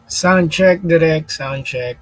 Sound check, direct, sound check.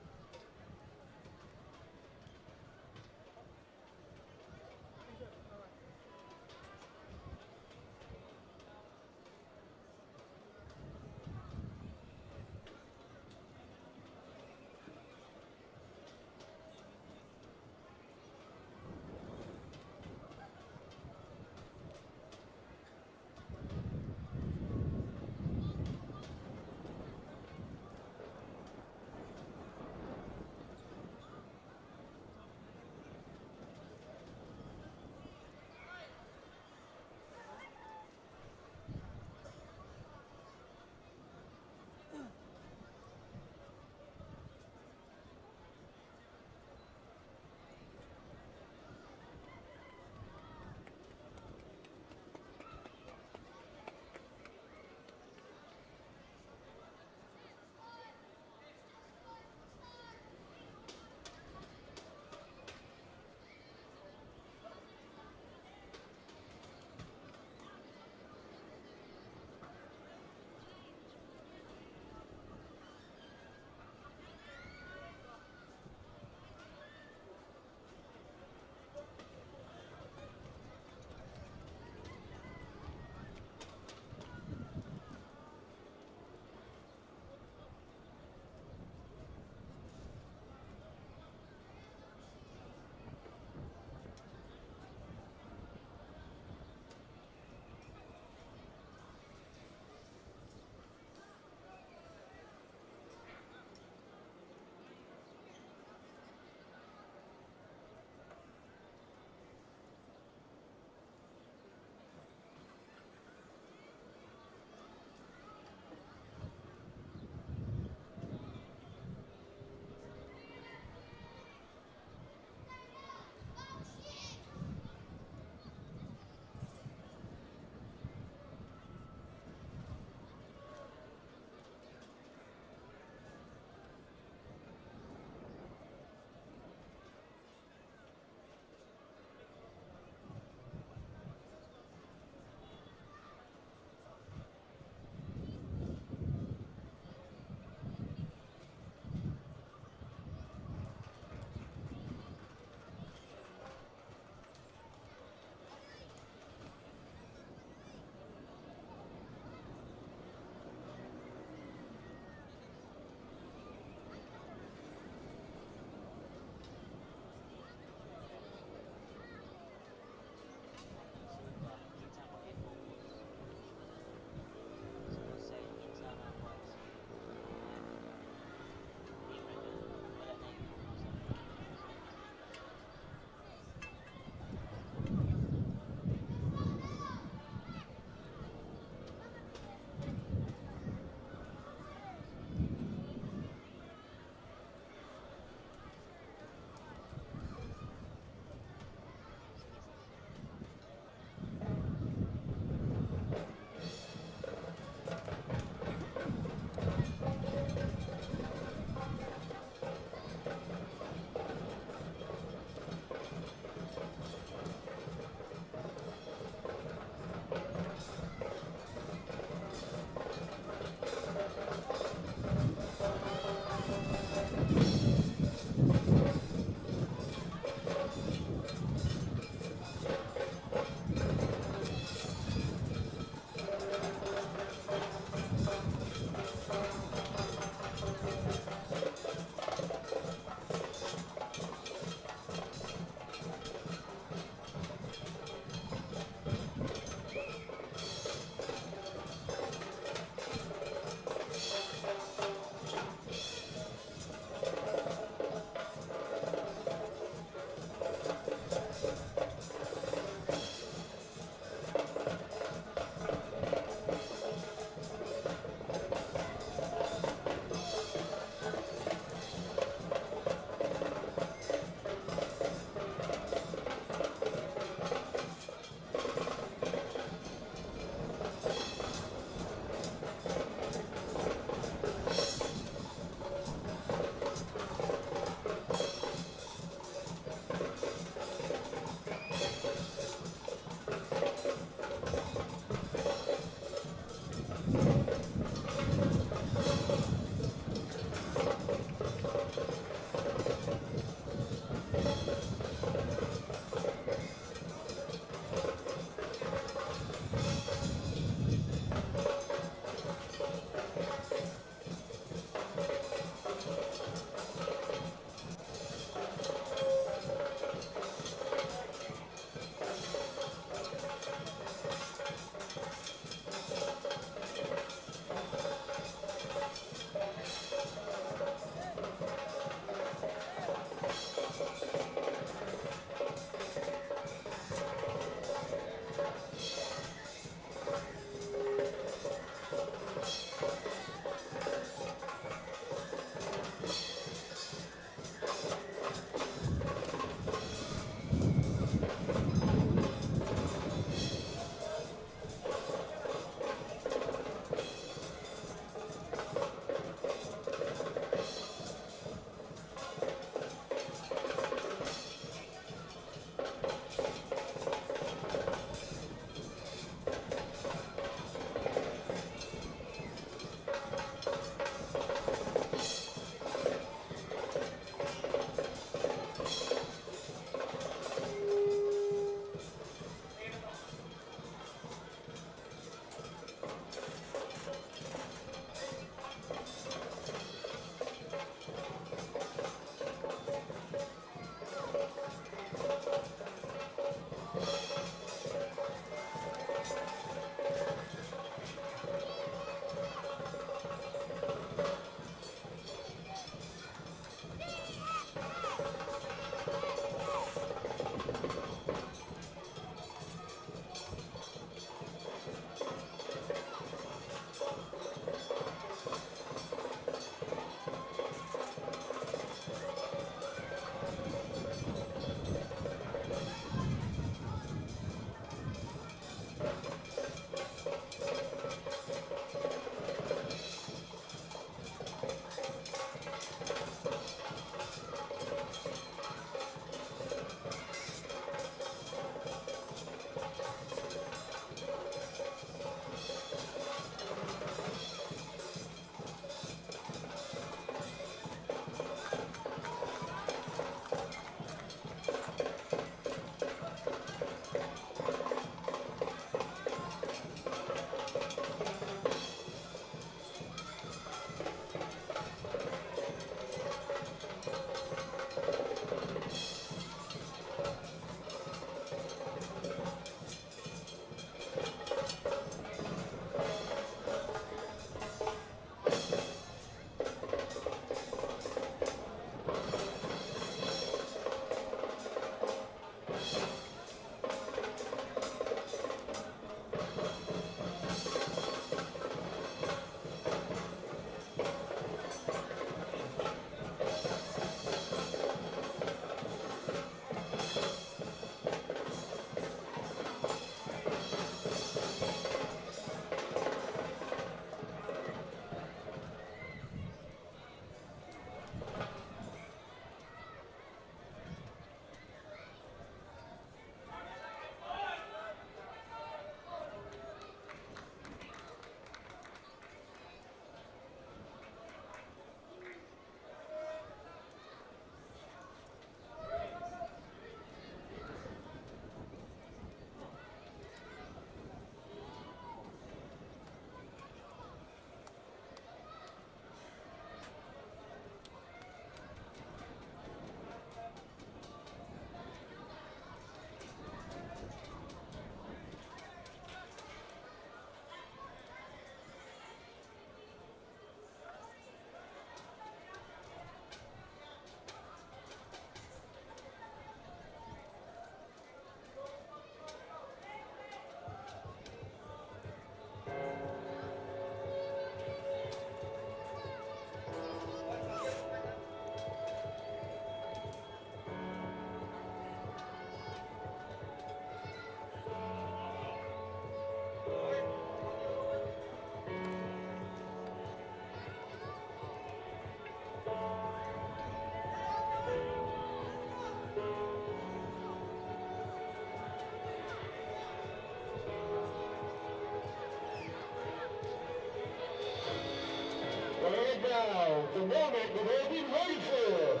now, the moment we've all been waiting for.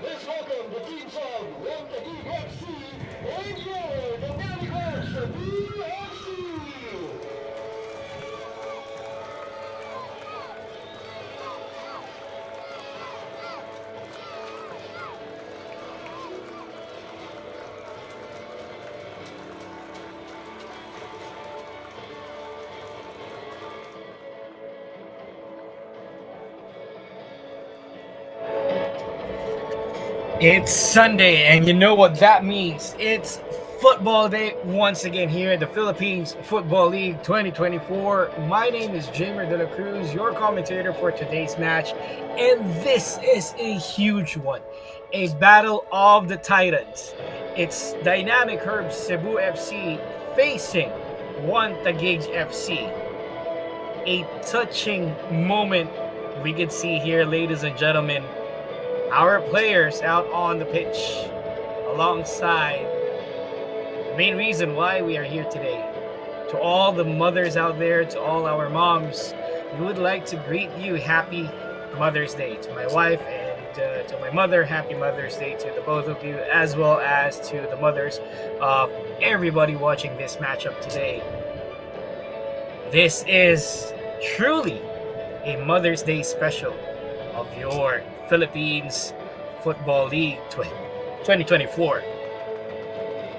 Let's welcome the teams of One Taguig FC and your dynamic of Cebu FC. It's Sunday, and you know what that means. It's football day once again here at the Philippines Football League 2024. My name is Jamer De La Cruz, your commentator for today's match, and this is a huge one. A battle of the Titans. It's Dynamic Herb Cebu FC facing One Taguig FC. A touching moment we can see here, ladies and gentlemen. Our players out on the pitch alongside the main reason why we are here today. To all the mothers out there, to all our moms, we would like to greet you happy Mother's Day. To my wife and to my mother, happy Mother's Day to the both of you, as well as to the mothers of everybody watching this matchup today. This is truly a Mother's Day special of your Philippines Football League 2024.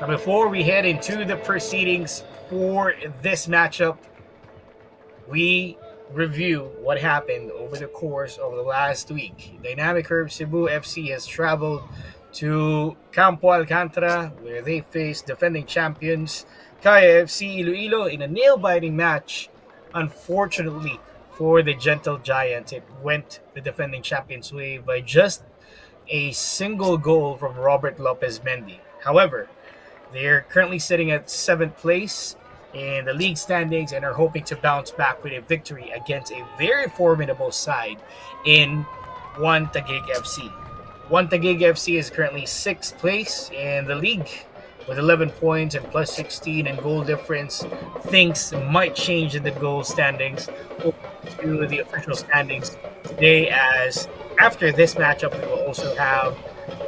Now, before we head into the proceedings for this matchup, we review what happened over the course of the last week. Dynamic Herb Cebu FC has traveled to Campo Alcantara, where they faced defending champions Kaya FC Iloilo in a nail-biting match. Unfortunately, for the Gentle Giants, it went the defending champions' way by just a single goal from Robert Lopez Mendy. However, they're currently sitting at 7th place in the league standings and are hoping to bounce back with a victory against a very formidable side in One Taguig FC. One Taguig FC is currently 6th place in the league with 11 points and plus 16 in goal difference. Things might change in the goal standings to the official standings today, as after this matchup we will also have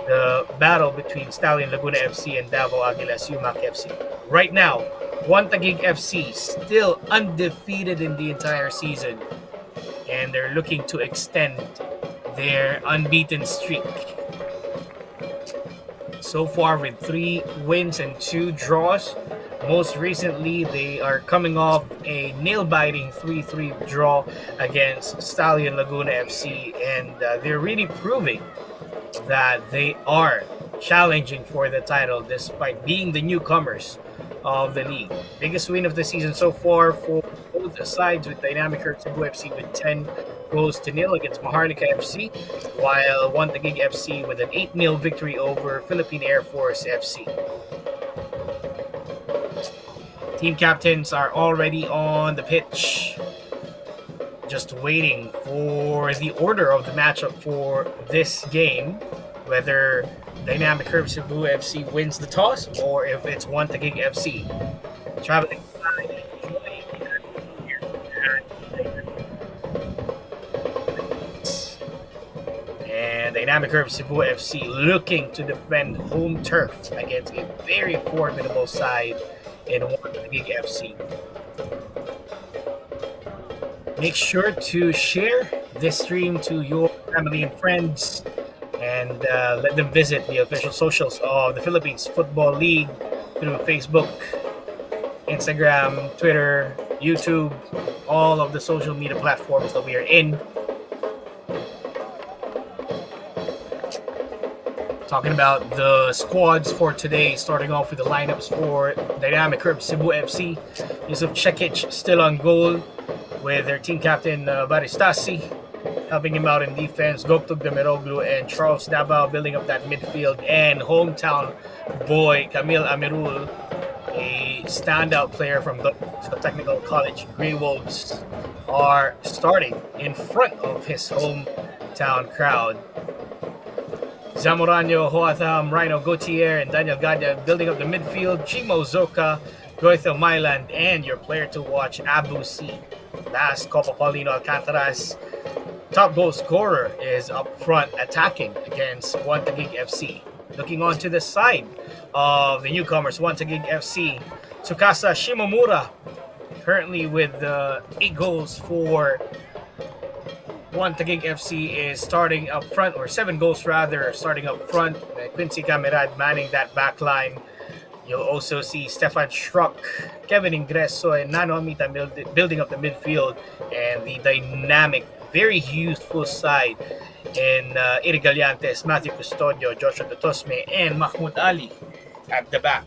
the battle between Stallion Laguna FC and Davao Aguilas Yumac FC. Right now, One Taguig FC still undefeated in the entire season, and they're looking to extend their unbeaten streak. So far with 3 wins and 2 draws. Most recently, they are coming off a nail-biting 3-3 draw against Stallion Laguna FC, and they're really proving that they are challenging for the title despite being the newcomers of the league. Biggest win of the season so far for both sides, with Dynamic Herb Cebu FC with 10-0 against Maharlika FC, while One Taguig FC with an 8-0 victory over Philippine Air Force FC. Team captains are already on the pitch, just waiting for the order of the matchup for this game, whether Dynamic Herb Cebu FC wins the toss or if it's One Taguig FC. Traveling and Dynamic Herb Cebu FC looking to defend home turf against a very formidable side in One Taguig FC. Make sure to share this stream to your family and friends, and let them visit the official socials of the Philippines Football League through Facebook, Instagram, Twitter, YouTube, all of the social media platforms that we are in. Talking about the squads for today, starting off with the lineups for Dynamic Herb Cebu FC. Yusuf Cekic still on goal, with their team captain Baristasi helping him out in defense, Goktug Demiroglu and Charles Davao building up that midfield, and hometown boy Camille Amirul, a standout player from the Technical College Grey Wolves, are starting in front of his hometown crowd. Zamorano, Hoatham, Rhino Gautier, and Daniel Gadya building up the midfield. Chimo Zoka, Goithel Myland, and your player to watch, Abu C. Last, Copa Paulino Alcantaraz top goal scorer is up front attacking against One Taguig FC. Looking on to the side of the newcomers, One Taguig FC, Tsukasa Shimomura, currently with 8 goals for One Taguig FC, is starting up front, or 7 goals rather, starting up front. Quincy Camerad manning that back line. You'll also see Stefan Schruck, Kevin Ingreso, and Nano Amita building up the midfield, and the dynamic, very youthful side in Iri Gallantes, Matthew Custodio, Joshua Dotosme, and Mahmoud Ali at the back.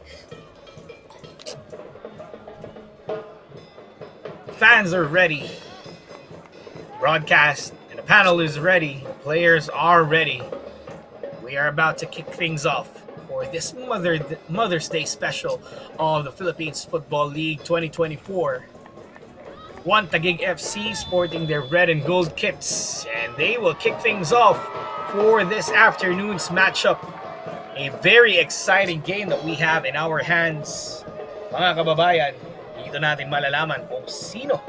Fans are ready. Broadcast and the panel is ready. Players are ready. We are about to kick things off for this Mother's Day special of the Philippines Football League 2024. One Taguig FC sporting their red and gold kits, and they will kick things off for this afternoon's matchup. A very exciting game that we have in our hands. Mga kababayan, dito natin malalaman kung sino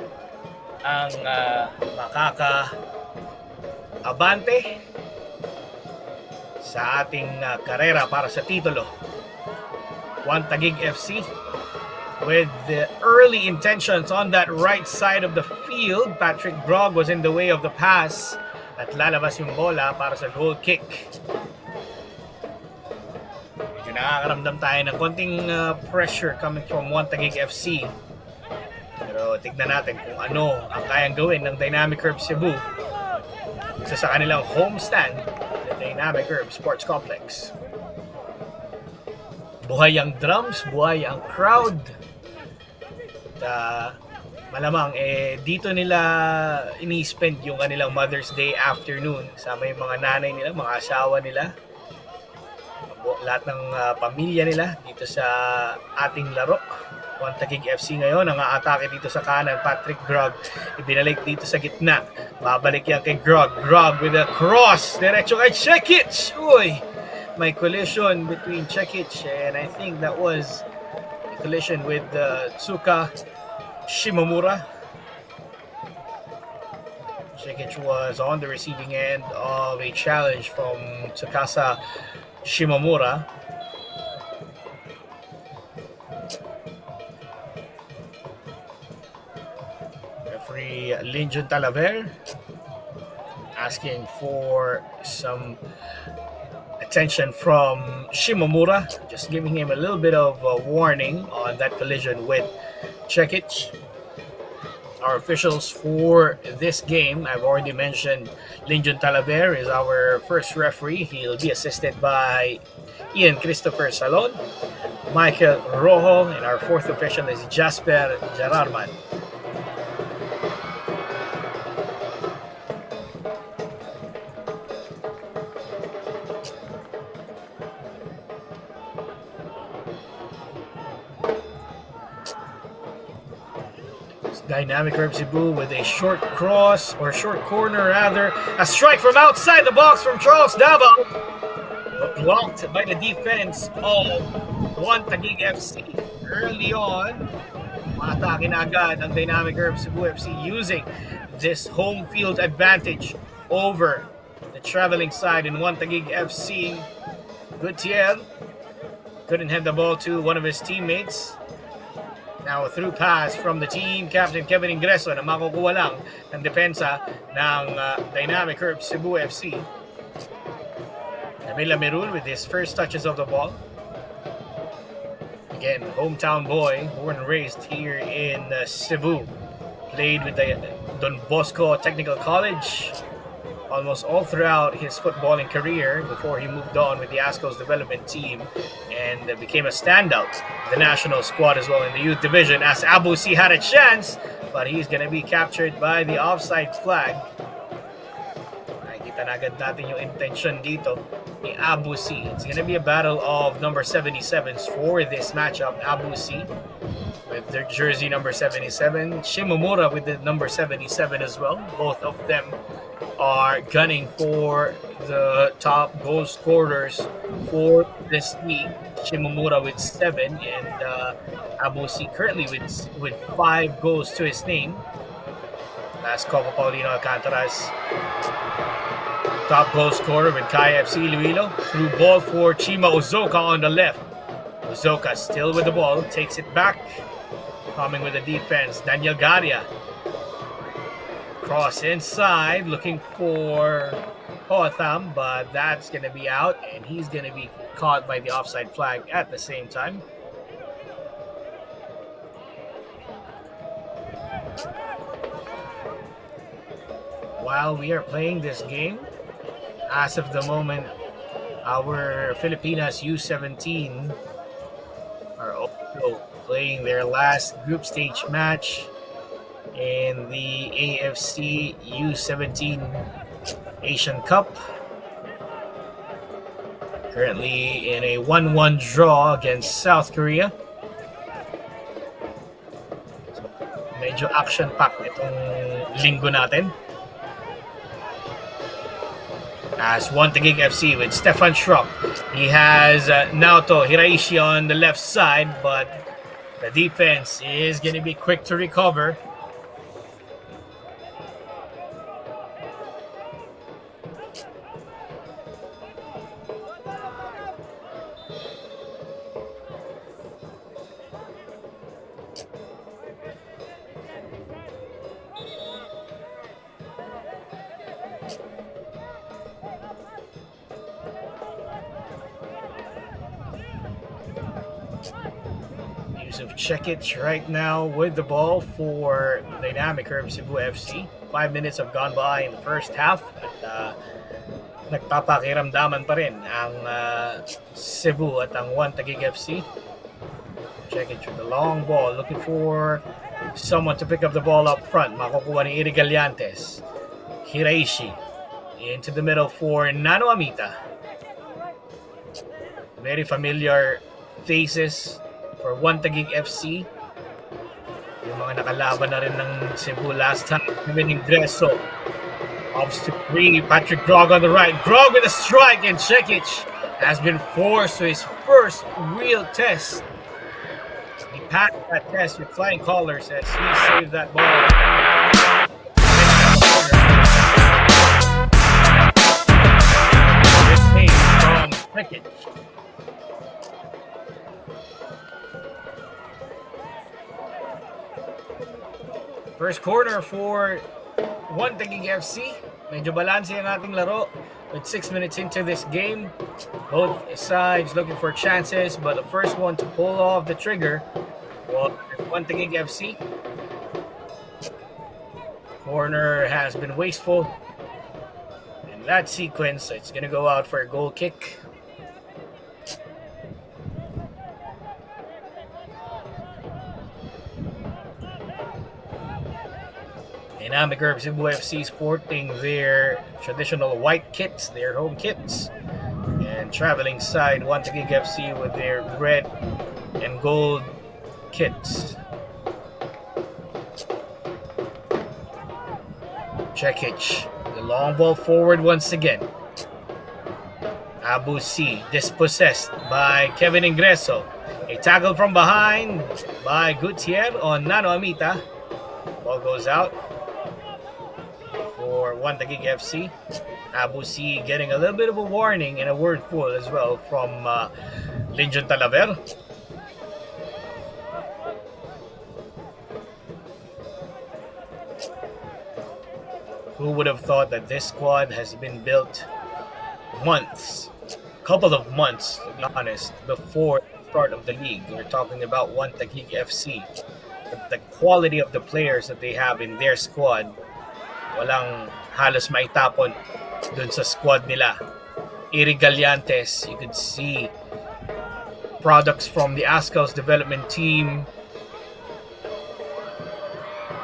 ang makaka-abante sa ating karera para sa titulo. One Taguig FC with the early intentions on that right side of the field. Patrick Grog was in the way of the pass at lalabas yung bola para sa goal kick. Medyo nakakaramdam tayo ng konting pressure coming from One Taguig FC. Pero tignan natin kung ano ang kayang gawin ng Dynamic Curve Cebu sa kanilang homestand, the Dynamic Curve Sports Complex. Buhay ang drums, buhay ang crowd. Malamang dito nila ini-spend yung kanilang Mother's Day afternoon. Sama yung mga nanay nila, mga asawa nila, lahat ng pamilya nila dito sa ating laro. One Taguig FC ngayon ang aatake dito sa kanan. Patrick Grog ibinalik dito sa gitna. Babalik yan kay Grog. Grog with a cross diretso kay Cekic. Uy, may collision between Cekic and I think that was a collision with Tsuka Shimomura. Cekic was on the receiving end of a challenge from Tsukasa Shimomura. Referee Linjon Talaver asking for some attention from Shimomura, just giving him a little bit of a warning on that collision with Cekic. Our officials for this game, I've already mentioned Linjon Talaver is our first referee. He'll be assisted by Ian Christopher Salon, Michael Rojo, and our fourth official is Jasper Jararman. Dynamic Curve Cebu with a short cross, or short corner rather. A strike from outside the box from Charles Davao, but blocked by the defense of One Taguig FC. Early on, matake na agad ang Dynamic Curve Cebu FC using this home field advantage over the traveling side in One Taguig FC. Gutierrez couldn't head the ball to one of his teammates. Now a through pass from the team captain Kevin Ingreso na makukuha lang ng depensa ng Dynamic Curve Cebu FC. Camila Merul with his first touches of the ball. Again, hometown boy, born and raised here in Cebu. Played with the Don Bosco Technical College almost all throughout his footballing career before he moved on with the Ascos development team and became a standout in the national squad as well in the youth division, as Abu C had a chance, but he's going to be captured by the offside flag. Nakikita na agad natin yung intention dito ni Abu C. It's going to be a battle of number 77s for this matchup. Abu C with their jersey number 77, Shimomura with the number 77 as well. Both of them are gunning for the top goal scorers for this league. Shimomura with 7 and Abu C currently with 5 goals to his name. Last Copa Paulino Alcantaraz. Top goal scorer with Kai FC Iloilo. Through ball for Chima Uzoka on the left. Uzoka still with the ball, takes it back. Coming with the defense, Daniel Garia. Cross inside, looking for Hoatham, but that's going to be out, and he's going to be caught by the offside flag at the same time. While we are playing this game, as of the moment, our Filipinas U17 are also playing their last group stage match in the AFC U17 Asian Cup. Currently in a 1-1 draw against South Korea. So, medyo action-packed itong linggo natin. As one Taguig FC with Stefan Schrock. He has Naoto Hiraishi on the left side, but the defense is going to be quick to recover. Check-it right now with the ball for Dynamic Herb Cebu FC. 5 minutes have gone by in the first half at nagpapakiramdaman pa rin ang Cebu at ang 1 Taguig FC. Check-it through the long ball, looking for someone to pick up the ball up front. Makukuha ni Iri Gallantes. Hiraishi into the middle for Nano Amita. Very familiar faces for 1 Taguig FC. Yung mga nakalaban na rin ng Cebu last time. Kevin Ingreso. Opts to free. Patrick Grog on the right. Grog with a strike, and Cekic has been forced to his first real test. He passed that test with flying colors as he saved that ball. Good save from Cekic. First corner for 1 Taguig FC. Medyo balanse ang ating laro with 6 minutes into this game. Both sides looking for chances, but the first one to pull off the trigger was 1 Taguig FC. Corner has been wasteful. In that sequence, it's going to go out for a goal kick. Dynamic Herb Cebu FC sporting their traditional white kits, their home kits, and traveling side 1 Taguig FC with their red and gold kits. Cekic, the long ball forward once again. Abu C dispossessed by Kevin Ingreso. A tackle from behind by Gutierrez on Nano Amita. Ball goes out for 1 Taguig FC. Abu C getting a little bit of a warning and a word full as well from Linjon Talaver. Who would have thought that this squad has been built couple of months, to be honest, before the start of the league. We're talking about 1 Taguig FC. The quality of the players that they have in their squad, walang halos maitapon dun sa squad nila. Iri Gallantes, you could see products from the Ascal's development team.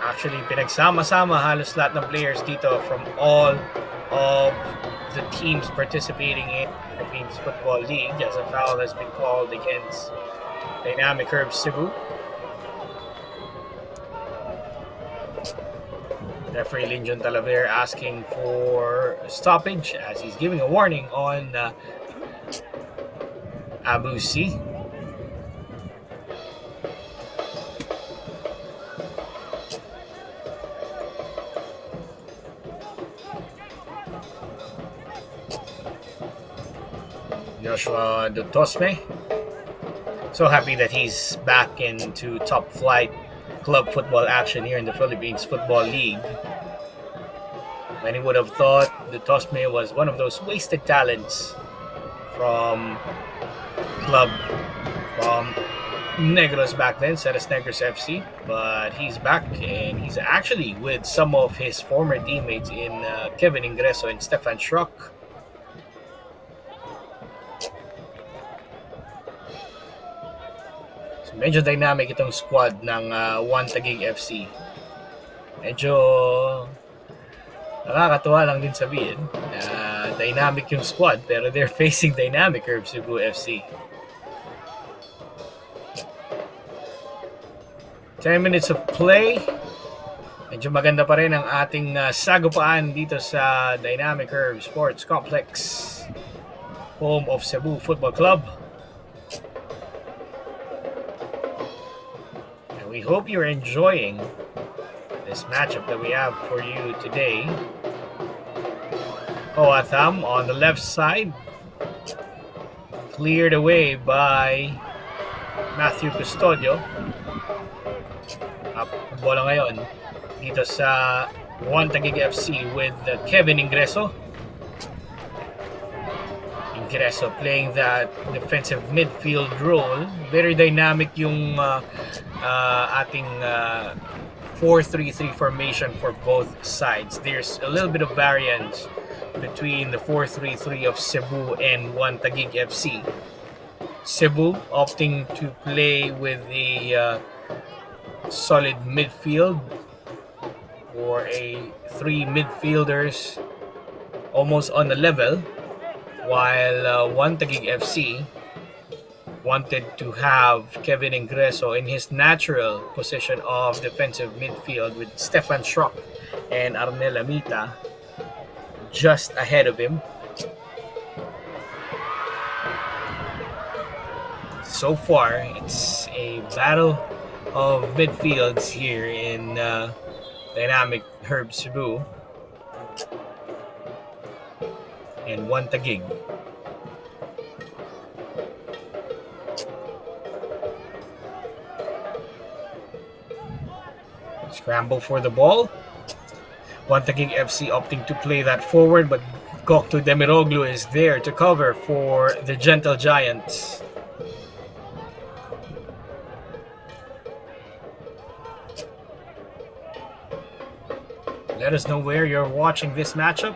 Actually, pinagsama-sama halos lahat ng players dito from all of the teams participating in the Philippines Football League, as a foul has been called against Dynamic Herb Cebu. Referee Linjon Talaver asking for a stoppage as he's giving a warning on Abu C. Joshua Dutosme. So happy that he's back into top flight club football action here in the Philippines Football League. Many would have thought Dutosme was one of those wasted talents from Negros back then, Ceres Negros FC, but he's back and he's actually with some of his former teammates in Kevin Ingreso and Stefan Schrock. So medyo dynamic itong squad ng One Taguig FC. Medyo nakakatuwa lang din sabihin na dynamic yung squad pero they're facing dynamic Herb Cebu FC. 10 minutes of play. Medyo maganda pa rin ang ating sagupaan dito sa Dynamic Herb Sports Complex, home of Cebu Football Club. And we hope you're enjoying this matchup that we have for you today. Hoatham on the left side, cleared away by Matthew Custodio. Bola ngayon dito sa One Taguig FC with Kevin Ingreso. Ingreso playing that defensive midfield role. Very dynamic yung ating 4-3-3 formation for both sides. There's a little bit of variance between the 4-3-3 of Cebu and One Taguig FC. Cebu opting to play with the solid midfield or a 3 midfielders almost on the level, while One Taguig FC wanted to have Kevin Ingreso in his natural position of defensive midfield with Stefan Schrock and Arnel Amita just ahead of him. So far, it's a battle of midfields here in Dynamic Herb Cebu and One Taguig. Scramble for the ball. One Taguig FC opting to play that forward, but Gokto Demiroglu is there to cover for the Gentle Giants. Let us know where you're watching this matchup.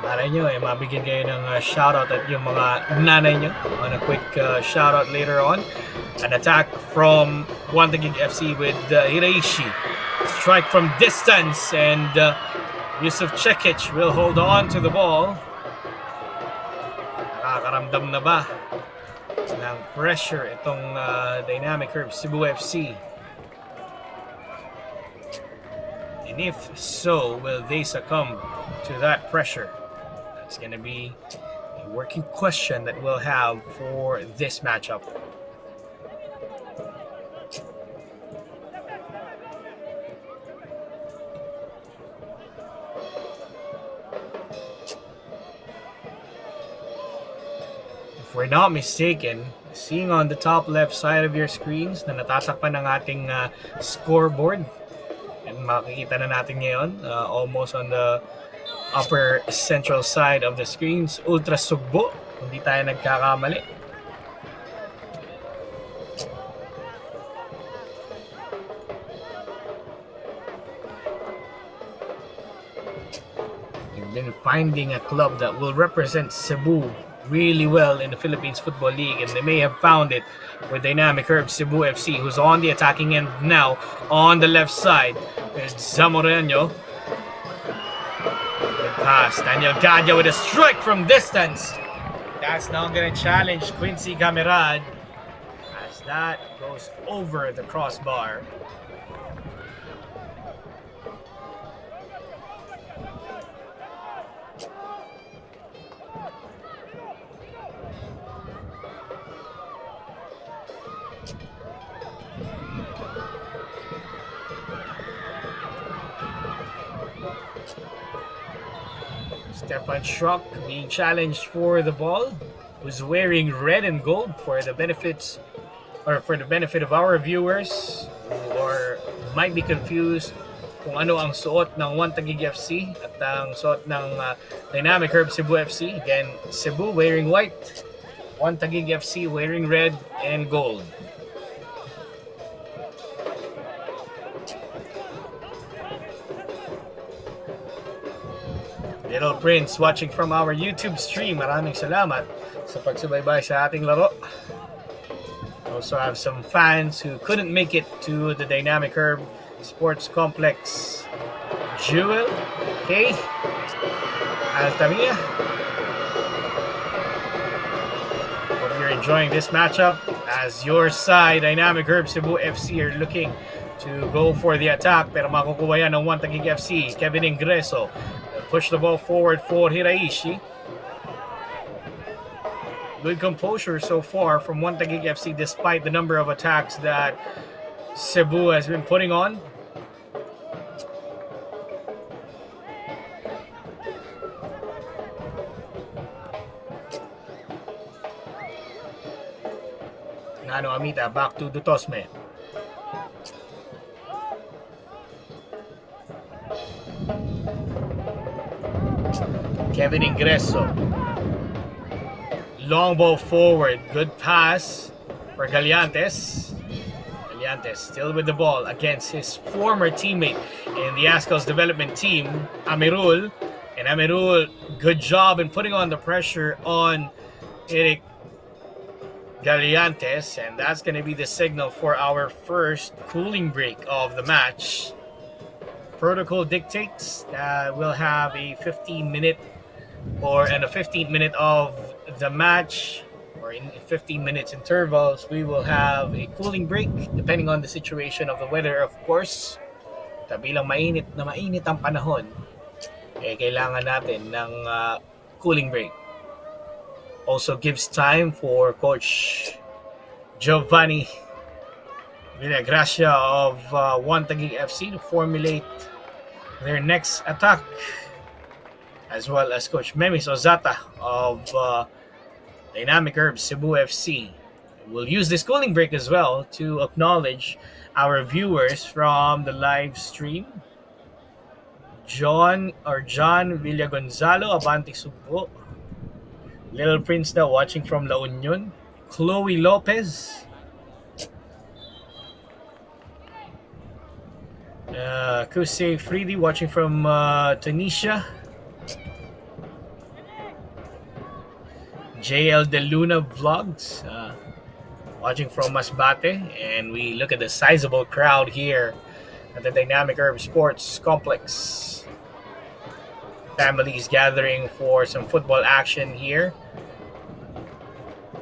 Malay nyo, mabigyan kayo ng shoutout at yung mga nanay nyo on a quick shoutout later on. An attack from One Taguig FC with Hiraishi. Strike from distance and Yusuf Cekic will hold on to the ball. Nakakaramdam na ba ng pressure itong Dynamic Herb Cebu FC? And if so, will they succumb to that pressure? That's going to be a working question that we'll have for this matchup. If we're not mistaken, seeing on the top left side of your screens na natatakpan ng ating scoreboard, and makikita na natin ngayon, almost on the upper central side of the screens, Ultra Sugbo, hindi tayo nagkakamali. We've been finding a club that will represent Cebu really well in the Philippines Football League, and they may have found it with Dynamic Herb Cebu FC, who's on the attacking end now on the left side. There's Zamoreno. Good pass. Daniel Gadya with a strike from distance. That's now going to challenge Quincy Camerad as that goes over the crossbar. Stefan Schrock being challenged for the ball, who's wearing red and gold for the benefit of our viewers who might be confused kung ano ang suot ng 1 Taguig FC at ang suot ng Dynamic Herb Cebu FC. Again, Cebu wearing white, 1 Taguig FC wearing red and gold. Little Prince watching from our YouTube stream. Maraming salamat sa pagsubaybay sa ating laro. Also have some fans who couldn't make it to the Dynamic Herb Sports Complex. Jewel, Kay, Altamia. Hope you're enjoying this matchup as your side, Dynamic Herb Cebu FC, are looking to go for the attack. Pero makukuha yan ng 1 Taguig FC. Kevin Ingreso push the ball forward for Hiraishi. Good composure so far from 1 Taguig FC despite the number of attacks that Cebu has been putting on. Nano Amita back to Dutosme. Kevin Ingreso. Long ball forward. Good pass for Galiantes. Galiantes still with the ball against his former teammate in the Ascal's development team, Amirul. And Amirul, good job in putting on the pressure on Eric Galiantes. And that's going to be the signal for our first cooling break of the match. Protocol dictates that we'll have a 15-minute and a 15th minute of the match, or in 15 minutes intervals, we will have a cooling break depending on the situation of the weather, of course. Bilang mainit ang panahon, kailangan natin ng cooling break. Also gives time for Coach Giovanni Villagracia of 1 Taguig FC to formulate their next attack, as well as Coach Memis Ozata of Dynamic Herb Cebu FC. We'll use this cooling break as well to acknowledge our viewers from the live stream. John Villagonzalo, Abante Subo. Little Prince now watching from La Union. Chloe Lopez. Kusei Fridi watching from Tunisia. JL De Luna Vlogs watching from Masbate. And we look at the sizable crowd here at the Dynamic Herb Sports Complex. Families gathering for some football action here.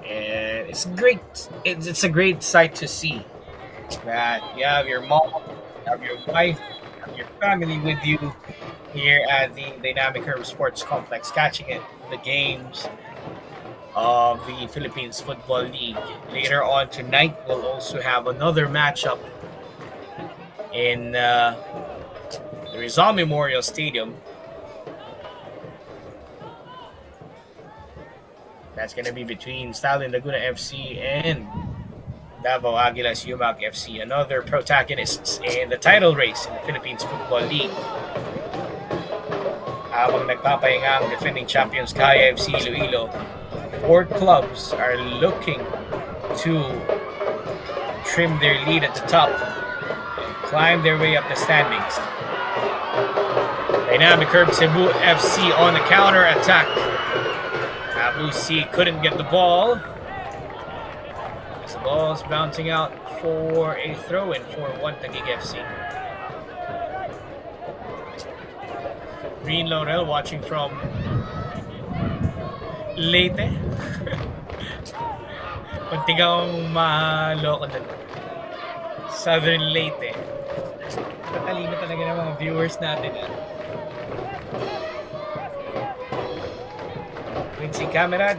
And it's great. It's a great sight to see that you have your mom, you have your wife, you have your family with you here at the Dynamic Herb Sports Complex, catching the games of the Philippines Football League. Later on tonight, we'll also have another matchup in the Rizal Memorial Stadium. That's going to be between Stalin Laguna FC and Davao Aguilas Yumak FC, another protagonists in the title race in the Philippines Football League. Habang nagpapahinga ang defending champions Kaya FC Iloilo, 4 clubs are looking to trim their lead at the top and climb their way up the standings. Dynamic Herb Cebu FC on the counter attack. Abu C couldn't get the ball. As the ball's bouncing out for a throw-in for 1 Taguig FC. Green Laurel watching from Leyte. Kunti kang maloko doon. Southern Leyte. Matalino talaga ng mga viewers natin. Quincy Camerad.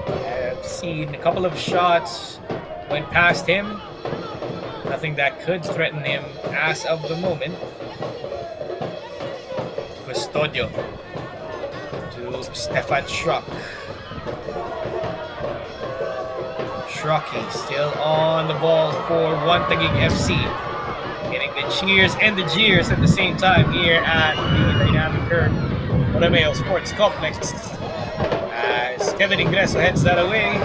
I've seen a couple of shots went past him. Nothing that could threaten him as of the moment. Custodio. to Stefan Schruck. Schrucky still on the ball for one Taguig FC. Getting the cheers and the jeers at the same time here at the Dynamic Curve Romeo Sports Complex. As Kevin Ingreso heads that away.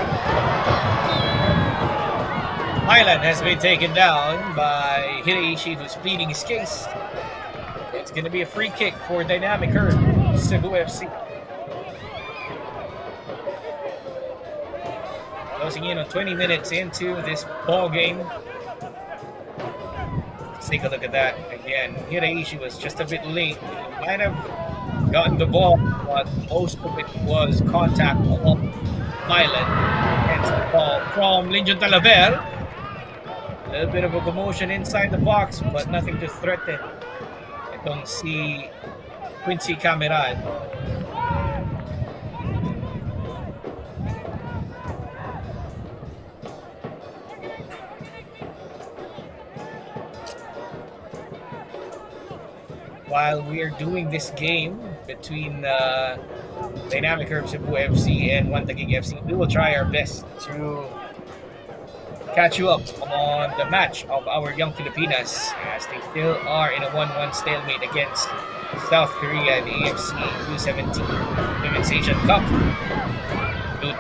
Highland has been taken down by Hiraishi, who's pleading his case. It's going to be a free kick for Dynamic Curve Cebu FC. Closing in on 20 minutes into this ball game. Let's take a look at that again. Hiraishi was just a bit late. He might have gotten the ball, but most of it was contact on Highland. Hence the ball from Linjon Talaver. A little bit of a commotion inside the box, but nothing to threaten. Itong si Quincy Cameron. While we are doing this game between Dynamic Curve Cebu FC and One Taguig FC, we will try our best to catch you up on the match of our young Filipinas as they still are in a 1-1 stalemate against South Korea in the AFC U17 Women's Asian Cup.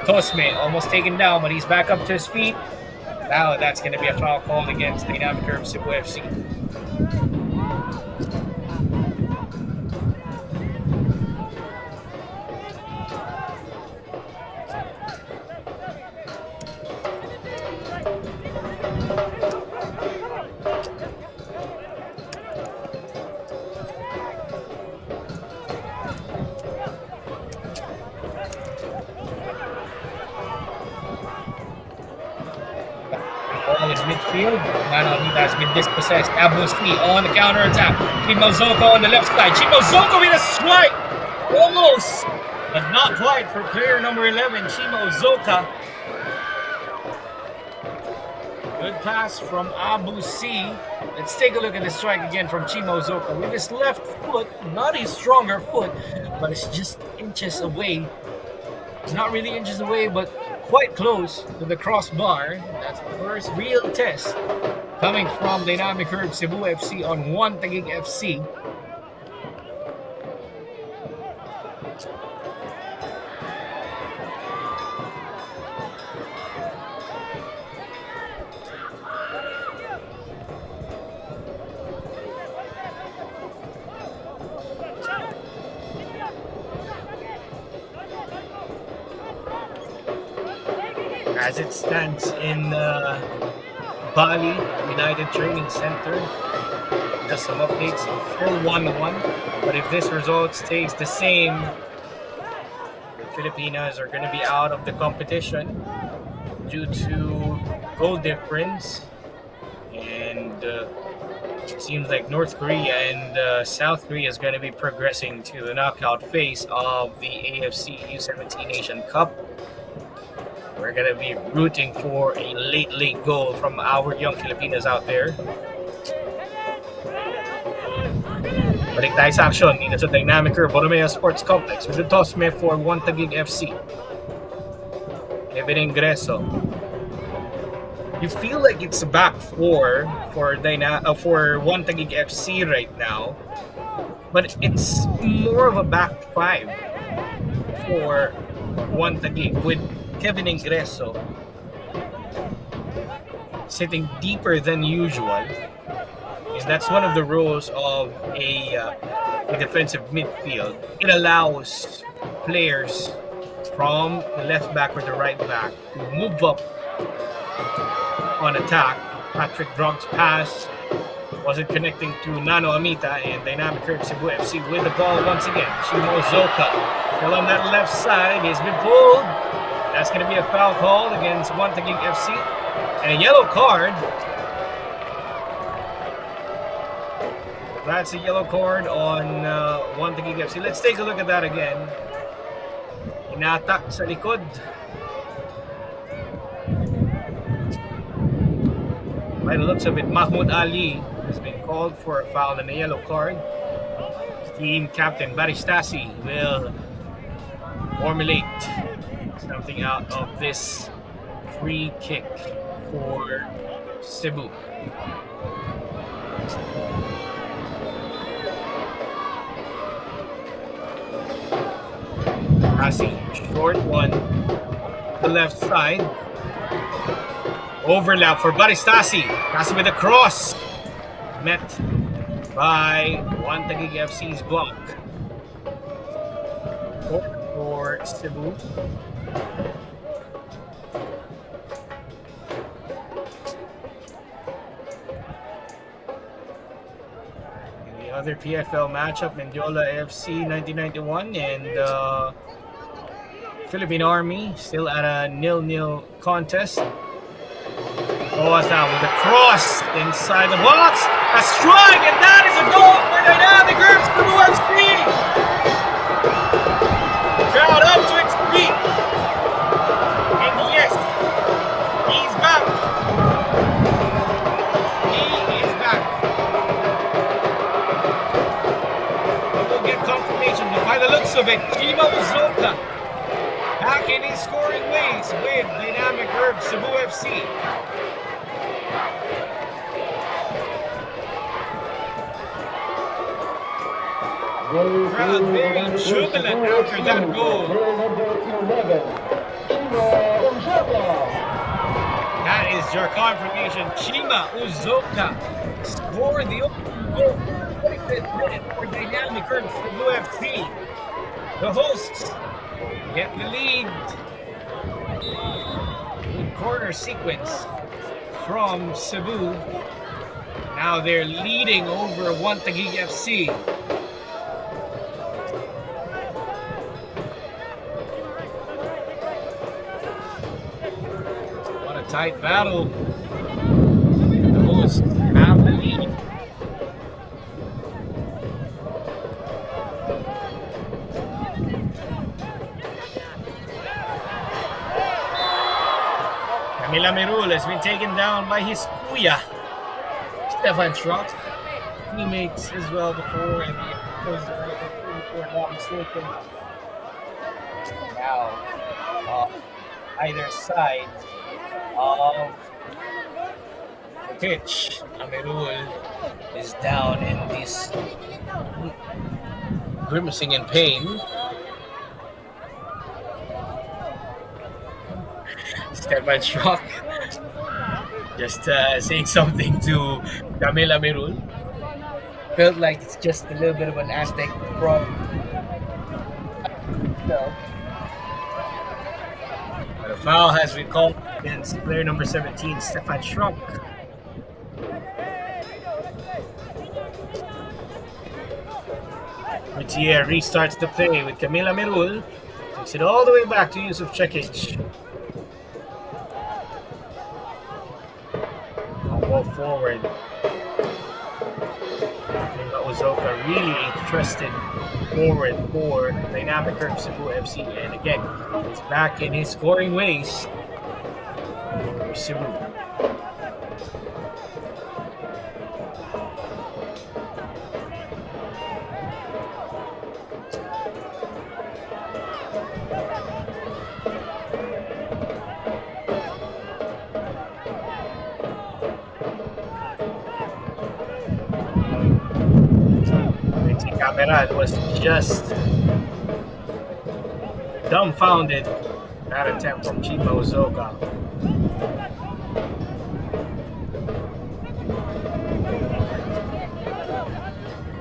Tosme almost taken down, but he's back up to his feet. Now that's going to be a foul called against Dynamic Curve Cebu FC. Midfield. Manolita has been dispossessed. Abuski on the counter attack. Chimozoko on the left side. Chimozoko with a strike! Almost! But not quite for player number 11, Chimozoka. Good pass from Abusi. Let's take a look at the strike again from Chimozoka. With his left foot, not his stronger foot, but it's just inches away. Not really inches away, but quite close to the crossbar. That's the first real test coming from Dynamic Curve Cebu FC on One Taguig FC. As it stands in Bali United Training Center, just some updates, still 1-1. But if this result stays the same, the Filipinas are going to be out of the competition due to goal difference. And it seems like North Korea and South Korea is going to be progressing to the knockout phase of the AFC U17 Asian Cup. We're going to be rooting for a late goal from our young Filipinas out there. Balik tayo sa action dito sa Dynamic Curve Romeo Sports Complex with the Tosme for One Taguig FC. Kevin Ingreso. You feel like it's a back four for One Taguig FC right now, but it's more of a back five for One Taguig with Kevin Ingreso sitting deeper than usual. And that's one of the roles of a defensive midfield. It allows players from the left back or the right back to move up on attack. Patrick Drogg's pass wasn't connecting to Nano Amita, and Dynamic Curve Cebu FC with the ball once again. Chimozoka still on that left side. He's been pulled. That's going to be a foul call against One Taguig FC. And a yellow card. That's a yellow card on One Taguig FC. Let's take a look at that again. Inatak sa likod. By the looks of it, Mahmoud Ali has been called for a foul and a yellow card. Team captain Baristasi will formulate something out of this free kick for Cebu. Passing short one to the left side. Overlap for Baristasi. Passing with a cross. Met by one Taguig FC's block. For Cebu. Other PFL matchup, Mendiola FC 1991 and Philippine Army still at a 0-0 contest. Goes down with a cross inside the box, a strike, and that is a goal for Dynamic Herbs Cebu FC. Crowd up to its feet, and yes, he's back. He is back. Get confirmation by the looks of it. Chima Uzoka back in his scoring ways with Dynamic Herbs Cebu FC. Crowd very jubilant after that goal. That is your confirmation. Chima Uzoka scored the opening goal. For Dynamic Herbs Cebu FC. The hosts get the lead. Good corner sequence from Cebu. Now they're leading over one Taguig FC. What a tight battle. The hosts have the lead. Milamirul has been taken down by his kuya, Stefan Schrock. Teammates as well before, and not mistaken. Now, either side of the pitch, Amirul is down in this grimacing in pain. Stefan Schrock just saying something to Camila Merul. Felt like it's just a little bit of an Aztec from but a foul has been called against player number 17, Stefan Schrock. Gutierrez restarts the play with Camila Merul. Takes it all the way back to Yusuf Cekic. Ball forward. Uzoka really a trusted forward for Dynamic Herbs Cebu FC, and again, he's back in his scoring ways for Cebu. Cameral was just dumbfounded that attempt from Chima Uzoka.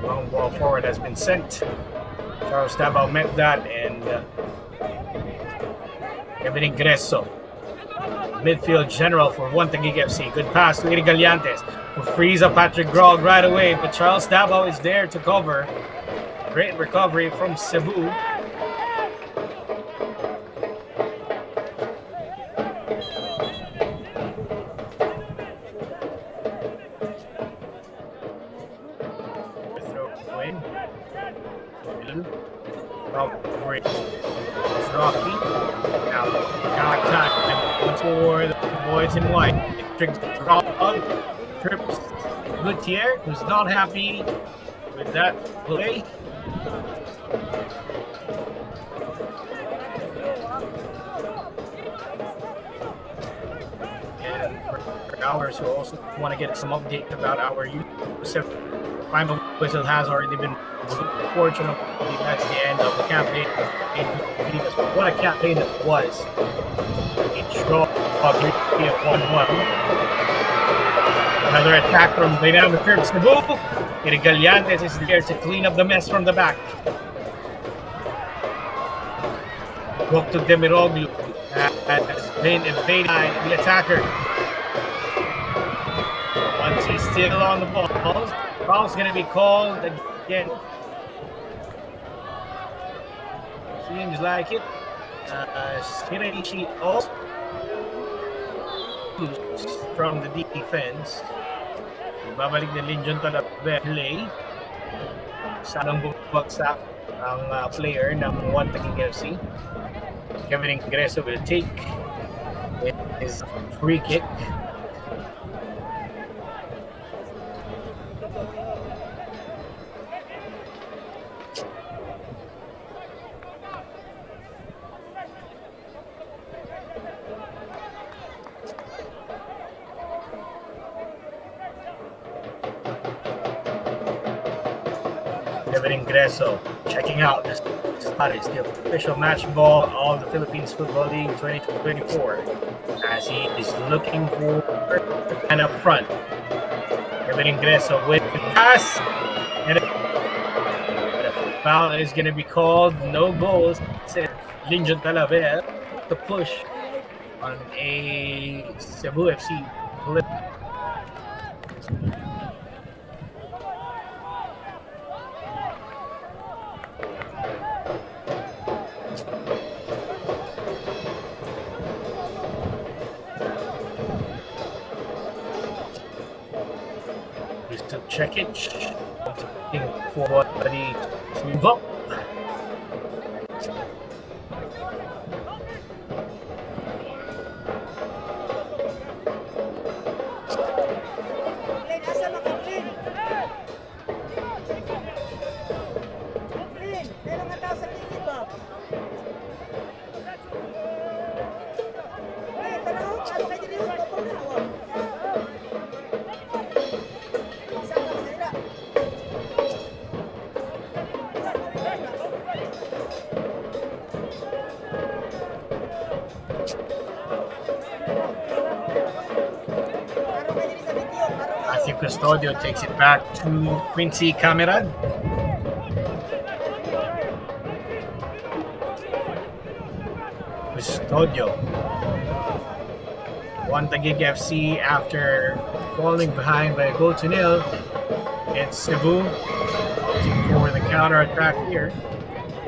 Long ball forward has been sent. Charles Davao met that, and Kevin Ingreso, midfield general for one Taguig FC. Good pass to Iri Gallantes, who frees up Patrick Grog right away, but Charles Davao is there to cover. Great recovery from Cebu. Rocky. Now, contact for the boys in white. Trips Gutierrez, who's not happy with that play. ours who also want to get some update about our youth. Final whistle has already been fortunately that's the end of the campaign. What a campaign it was. A draw of 1-1. Another attack from Dynamic Curve Cebu. Irigallantes is there to clean up the mess from the back. Walk to Demiroglu. Has been evaded by the attacker. Once he's still on the ball, foul's going to be called again. Seems like it. Shiraishi also from the defense. Babalik na Linjon Talabe play. Sanang bumagsak ang player ng One Taguig FC. Kevin Ingreso will take his free kick. Kevin Ingreso checking out this spot is the official match ball of the Philippines Football League 2024 as he is looking for and up front. Kevin Ingreso with the pass and a foul is going to be called. No goals. Said Linjon Talavera to push on a Cebu FC flip. Check it for the move up. Custodio takes it back to Quincy Camerad. Custodio. One Taguig FC after falling behind by a goal to nil. It's Cebu opting for the counter attack here.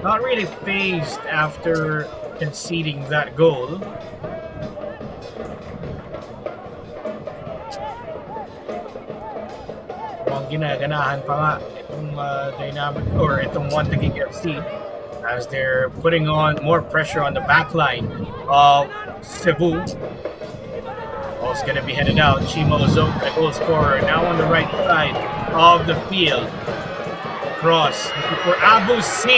Not really phased after conceding that goal. Ginaganahan pa nga itong Dynamic or itong One Taguig FC as they're putting on more pressure on the back line of Cebu. Ball's going to be headed out. Chimo Zoka, the goal scorer, now on the right side of the field. Cross for Abu C.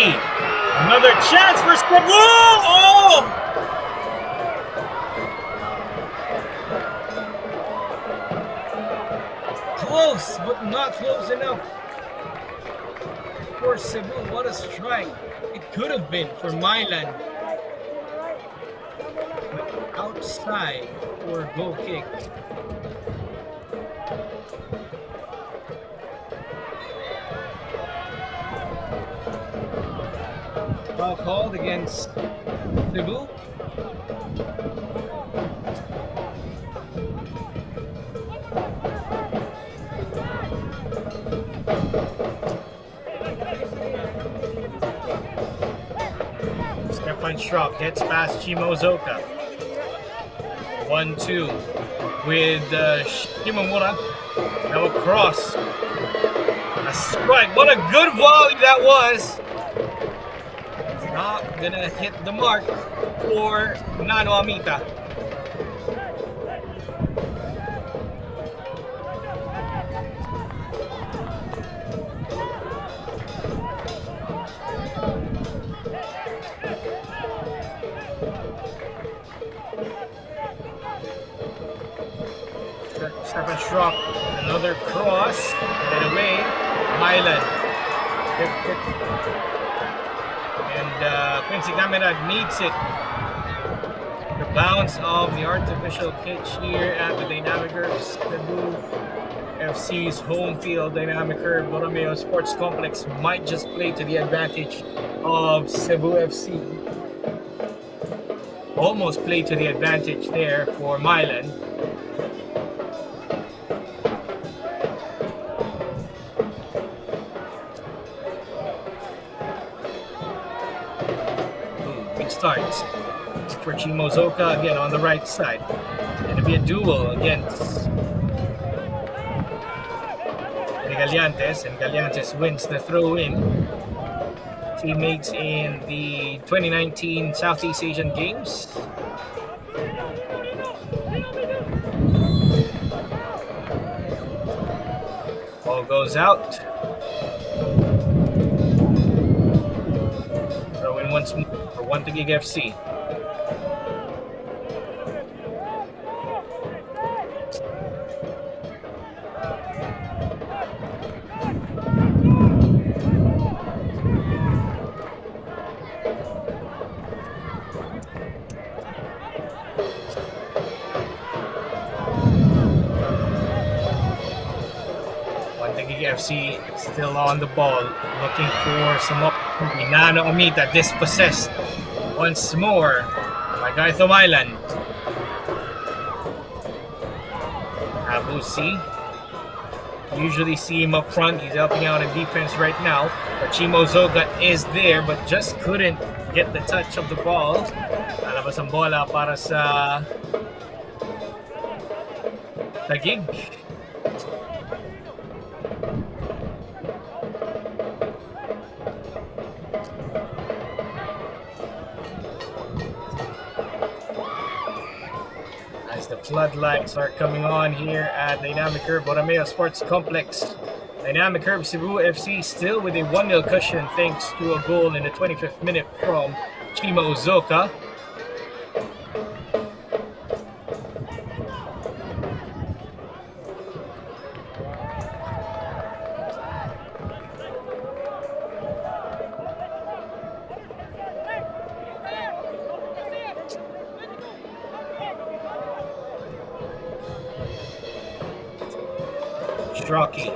Another chance for Cebu! Oh! Close, but not close enough for Cebu. What a strike. It could have been for Milan. Outside for a goal kick. Foul called against Cebu. Stefan Schrock gets past Chimo Zoka. 1-2 with Shimomura. Now a cross. A strike. What a good volley that was. Not gonna hit the mark for Nano Amita. Shrok, another cross, get away, Milan. And Quincy Camerad needs it. The bounce of the artificial pitch here at the Dynamic Curve Cebu FC's home field. Dynamic Curve Borromeo Sports Complex might just play to the advantage of Cebu FC. Almost played to the advantage there for Milan. Good starts for Chimozoka again on the right side. Going to be a duel against Gallantes, and Gallantes wins the throw-in. Teammates in the 2019 Southeast Asian Games. Ball goes out. Throw in once more for Taguig FC. FC still on the ball, looking for some opportunity. Nano Amita dispossessed once more by Gaito Milan. Abusi, usually see him up front. He's helping out in defense right now. But Chimozoka is there, but just couldn't get the touch of the ball. Lalabas ang bola para sa Taguig. The floodlights are coming on here at Dynamic Curve Borromeo Sports Complex. Dynamic Curve Cebu FC still with a 1-0 cushion thanks to a goal in the 25th minute from Chimozoka. Rocky.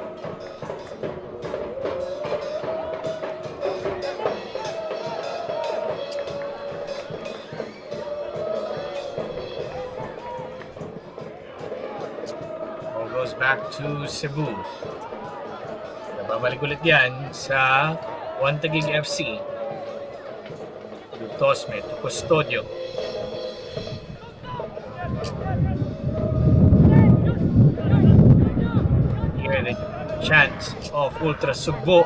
Ball goes back to Cebu. Nababalik ulit yan sa Taguig FC. Tosme to Custodio. Chance of Ultra Subo.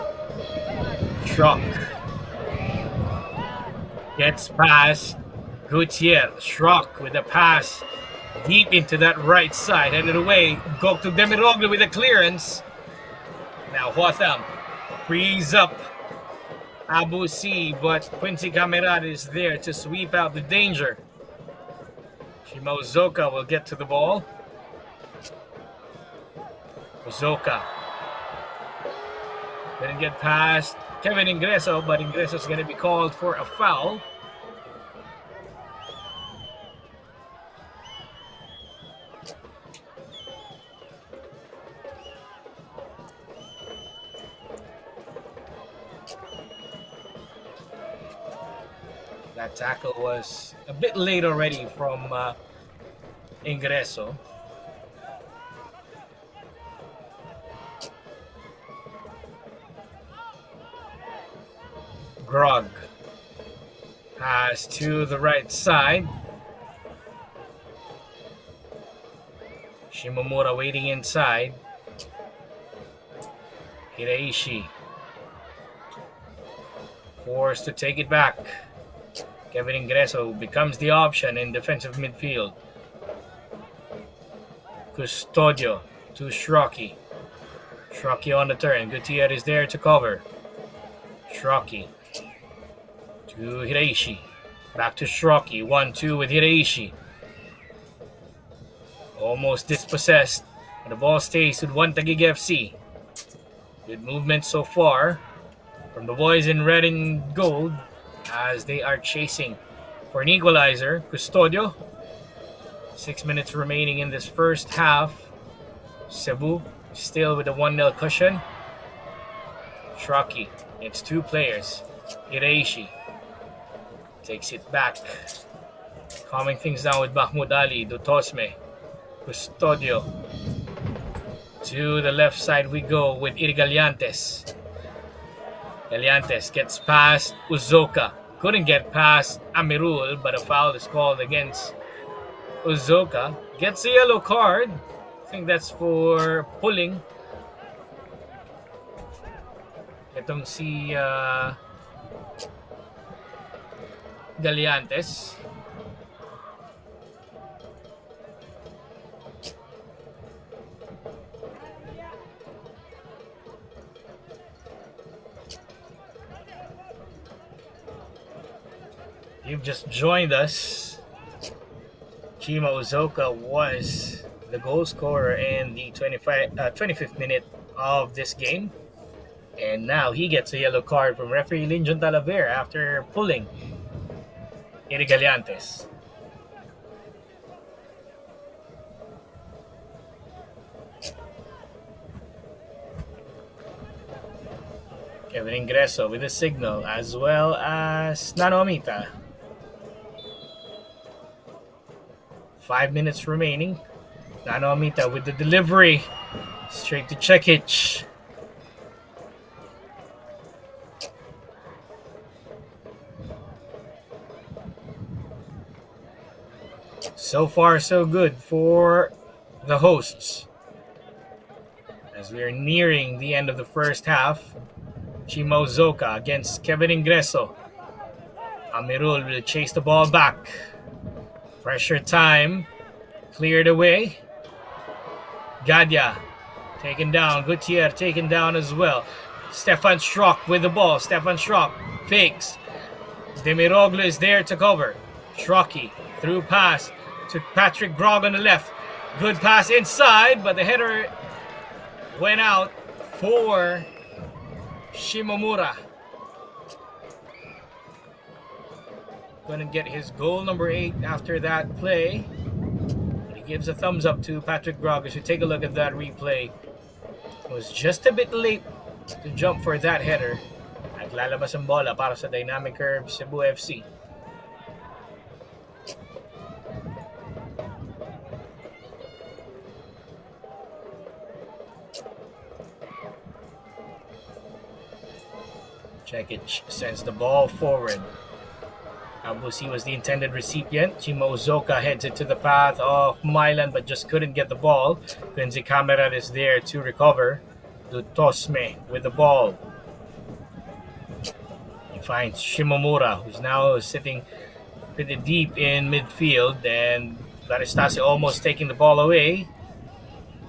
Shock. Gets past Gutierrez. Shock with a pass deep into that right side. Headed away. Go to Demiroglu with a clearance. Now Huatham frees up Abusi, but Quincy Camerad is there to sweep out the danger. Chimozoka will get to the ball. Zoka couldn't get past Kevin Ingreso, but Ingreso is going to be called for a foul. That tackle was a bit late already from Ingreso. Grog pass to the right side. Shimomura waiting inside. Hiraishi forced to take it back. Kevin Ingreso becomes the option in defensive midfield. Custodio to Shrocky. Shrocky on the turn. Gutierrez is there to cover. Shrocky to Hiraishi. Back to Shrocky. 1-2 with Hiraishi. Almost dispossessed And the ball stays with one Taguig FC. Good movement so far from the boys in red and gold as they are chasing for an equalizer. Custodio. 6 minutes remaining in this first half. Cebu still with a 1-0 cushion. Shraki. It's two players. Hiraishi takes it back. Calming things down with Mahmoud Ali. Dutosme. Custodio. To the left side we go with Irigaliantes. Galiantes gets past Uzoka. Couldn't get past Amirul, but a foul is called against Uzoka. Gets a yellow card. I think that's for pulling. Itong si Galiantes. You've just joined us. Chima Uzoka was the goal scorer in the 25th minute of this game. And now he gets a yellow card from referee Linjon Talavera after pulling Irigaliantes. Kevin Ingreso with a signal as well as Nano Amita. 5 minutes remaining. Nano Amita with the delivery. Straight to Cekic. So far, so good for the hosts. As we are nearing the end of the first half, Chima Uzoka against Kevin Ingreso. Amirul will chase the ball back. Pressure time. Cleared away. Gadya taken down. Gutierrez taken down as well. Stefan Schrock with the ball. Stefan Schrock fakes. Demiroglu is there to cover. Schrocky through pass to Patrick Grog on the left. Good pass inside, but the header went out for Shimomura. Couldn't get his goal number 8 after that play. But he gives a thumbs up to Patrick Grog as you take a look at that replay. It was just a bit late to jump for that header. Naglalabas ang bola para sa Dynamic Curve Cebu FC. Cekic sends the ball forward. Abusi was the intended recipient. Chima Uzoka heads it to the path of Milan but just couldn't get the ball. Quincy Cameron is there to recover. Dutosme with the ball. He finds Shimomura, who's now sitting pretty deep in midfield, and Baristasi almost taking the ball away.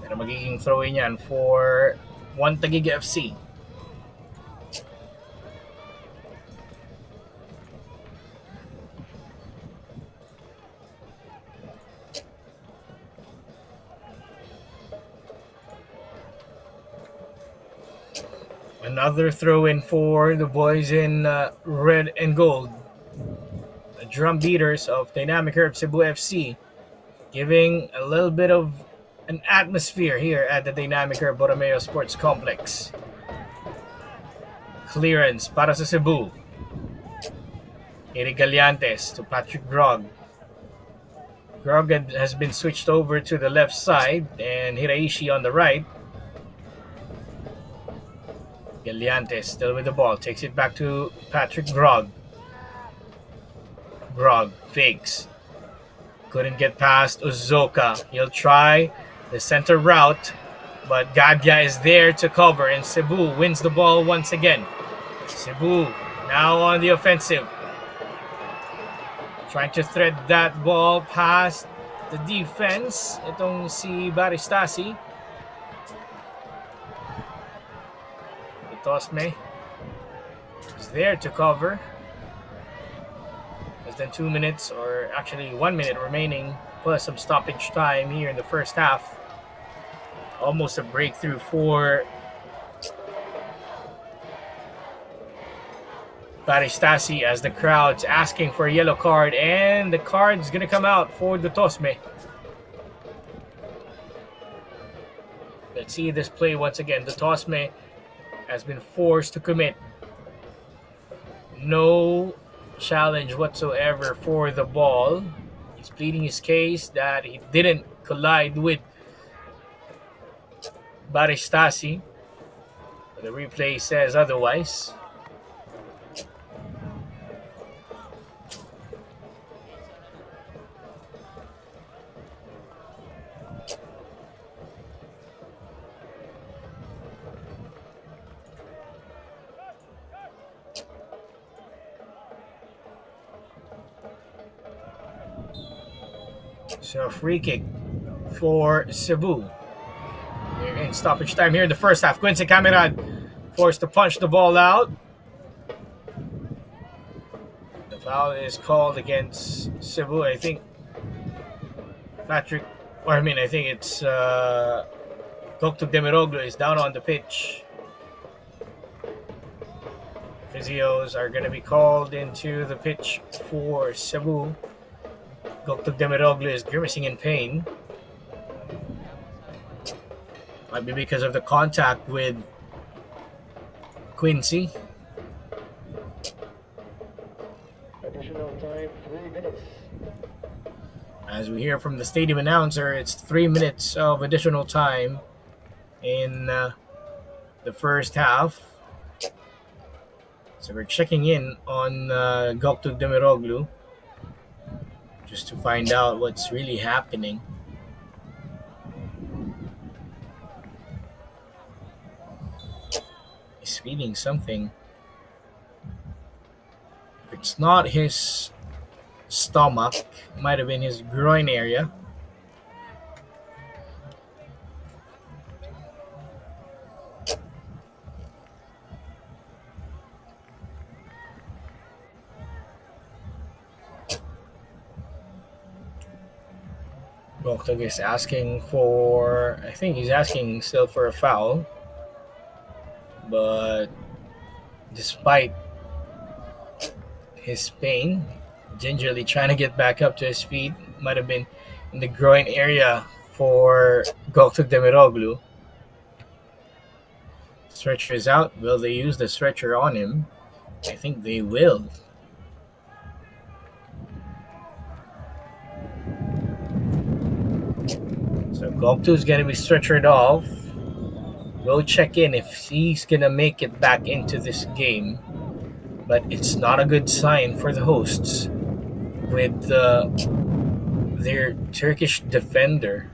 Pero magiging throw-in yan for 1 Taguig FC. Another throw-in for the boys in red and gold. The drum beaters of Dynamic Herb Cebu FC, giving a little bit of an atmosphere here at the Dynamic Herb Borromeo Sports Complex. Clearance para sa Cebu. Eric Galiantes to Patrick Grog. Grog has been switched over to the left side and Hiraishi on the right. Galiantes still with the ball. Takes it back to Patrick Grog. Grog fakes. Couldn't get past Uzoka. He'll try the center route, but Gadya is there to cover, and Cebu wins the ball once again. Cebu now on the offensive. Trying to thread that ball past the defense. Itong si Baristasi. Tosme is there to cover. Less than 2 minutes, or actually 1 minute remaining, plus some stoppage time here in the first half. Almost a breakthrough for Baristasi as the crowd's asking for a yellow card, and the card's gonna come out for the Tosme. Let's see this play once again. The Tosme has been forced to commit no challenge whatsoever for the ball. He's pleading his case that he didn't collide with Baristasi. The replay says otherwise. So free kick for Cebu. We're in stoppage time here in the first half. Quincy Camerad forced to punch the ball out. The foul is called against Cebu. I think I think it's Goktuk Demiroglu is down on the pitch. Physios are going to be called into the pitch for Cebu. Goktuk Demiroglu is grimacing in pain. Might be because of the contact with Quincy. Additional time, 3 minutes. As we hear from the stadium announcer, it's 3 minutes of additional time in the first half. So we're checking in on Goktuk Demiroglu just to find out what's really happening. He's feeling something. If it's not his stomach, it might have been his groin area. Goktuk is asking for, I think he's asking still for a foul. But despite his pain, gingerly trying to get back up to his feet, might have been in the groin area for Goktuk Demiroglu. Stretcher is out. Will they use the stretcher on him? I think they will. So Goktuk is going to be stretchered off. We'll check in if he's going to make it back into this game. But it's not a good sign for the hosts with their Turkish defender,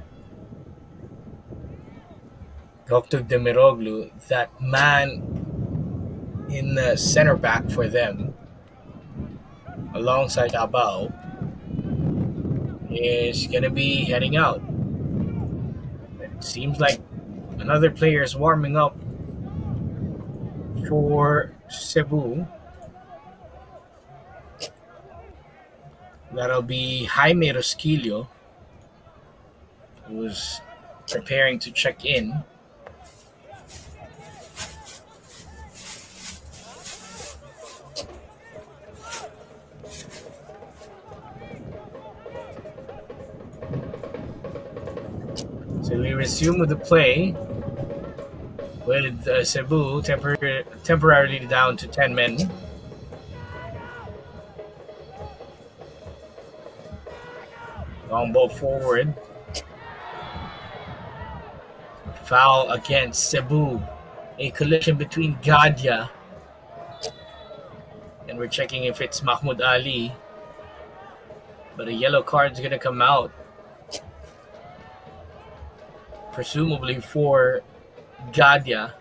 Goktuk Demiroglu, that man in the center back for them, alongside Abao, is going to be heading out. It seems like another player is warming up for Cebu. That'll be Jaime Rosquillo, who's preparing to check in. So we resume with the play with Cebu temporarily down to 10 men. Long ball forward. Foul against Cebu. A collision between Gadia. And we're checking if it's Mahmoud Ali. But a yellow card is going to come out. Presumably for Gadia.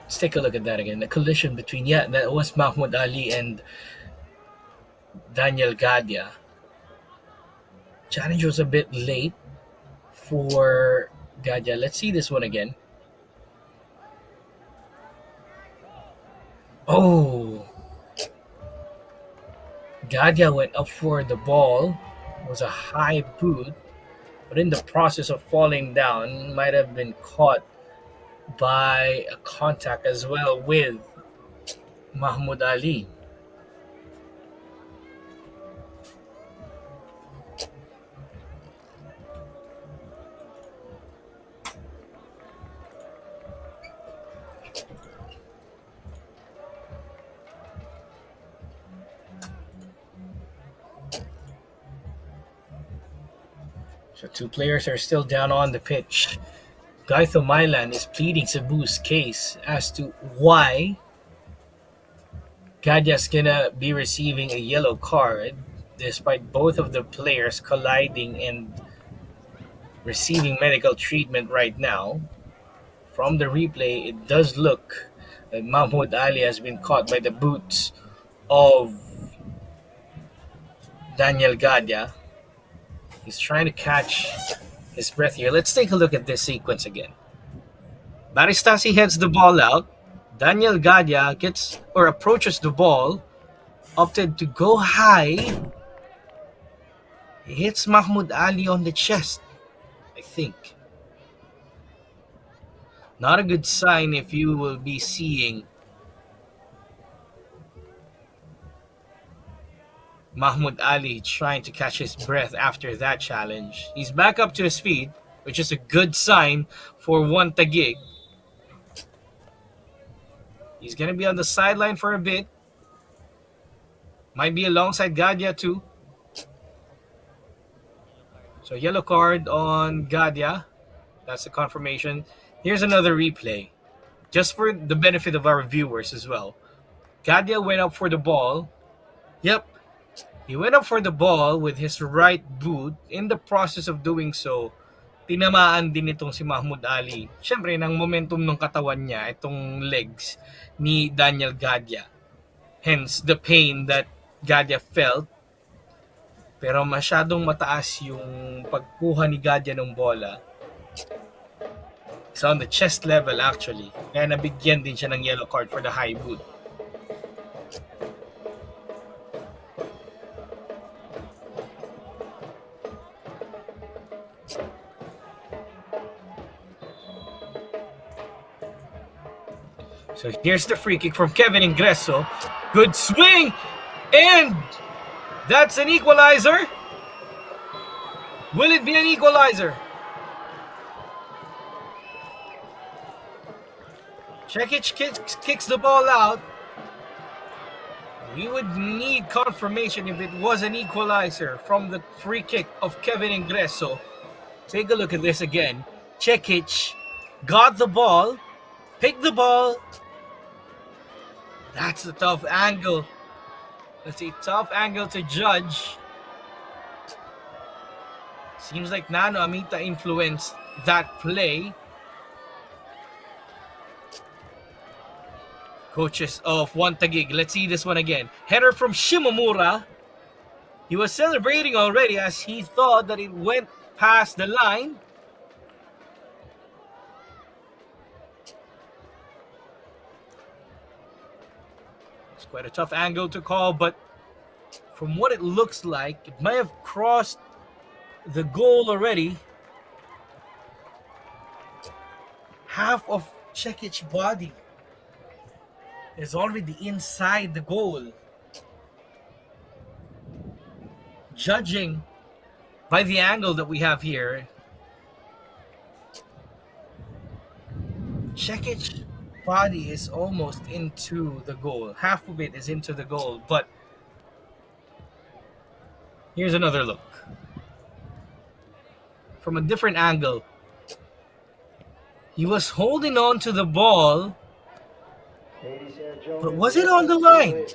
Let's take a look at that again. The collision between, that was Mahmoud Ali and Daniel Gadia. Challenge was a bit late for Gadia. Let's see this one again. Oh! Gadia went up for the ball. It was a high boot, but in the process of falling down, might have been caught by a contact as well with Mahmoud Ali. So two players are still down on the pitch. Gaito Milan is pleading Cebu's case as to why Gadia's gonna be receiving a yellow card despite both of the players colliding and receiving medical treatment right now. From the replay, it does look that Mahmoud Ali has been caught by the boots of Daniel Gadia. He's trying to catch his breath here. Let's take a look at this sequence again. Baristasi heads the ball out. Daniel Gadia gets or approaches the ball, opted to go high. He hits Mahmoud Ali on the chest, I think. Not a good sign if you will be seeing Mahmoud Ali trying to catch his breath after that challenge. He's back up to his feet, which is a good sign for one Taguig. He's going to be on the sideline for a bit. Might be alongside Gadia too. So yellow card on Gadia. That's the confirmation. Here's another replay. Just for the benefit of our viewers as well. Gadia went up for the ball. Yep. He went up for the ball with his right boot. In the process of doing so, tinamaan din itong si Mahmoud Ali. Siyempre, ng momentum ng katawan niya, itong legs ni Daniel Gadia. Hence, the pain that Gadia felt. Pero masyadong mataas yung pagkuha ni Gadia ng bola. It's on the chest level actually. Kaya nabigyan din siya ng yellow card for the high boot. So here's the free kick from Kevin Ingreso. Good swing! And that's an equalizer. Will it be an equalizer? Cekic kicks the ball out. We would need confirmation if it was an equalizer from the free kick of Kevin Ingreso. Take a look at this again. Cekic got the ball, picked the ball. That's a tough angle. That's a tough angle to judge. Seems like Nano Amita influenced that play. Coaches of one Taguig. Let's see this one again. Header from Shimomura. He was celebrating already as he thought that it went past the line. It's quite a tough angle to call, but from what it looks like, it might have crossed the goal already. Half of Cekic's body is already inside the goal. Judging by the angle that we have here, Cekic's body is almost into the goal. Half of it is into the goal, but here's another look. From a different angle. He was holding on to the ball, but was it on the line?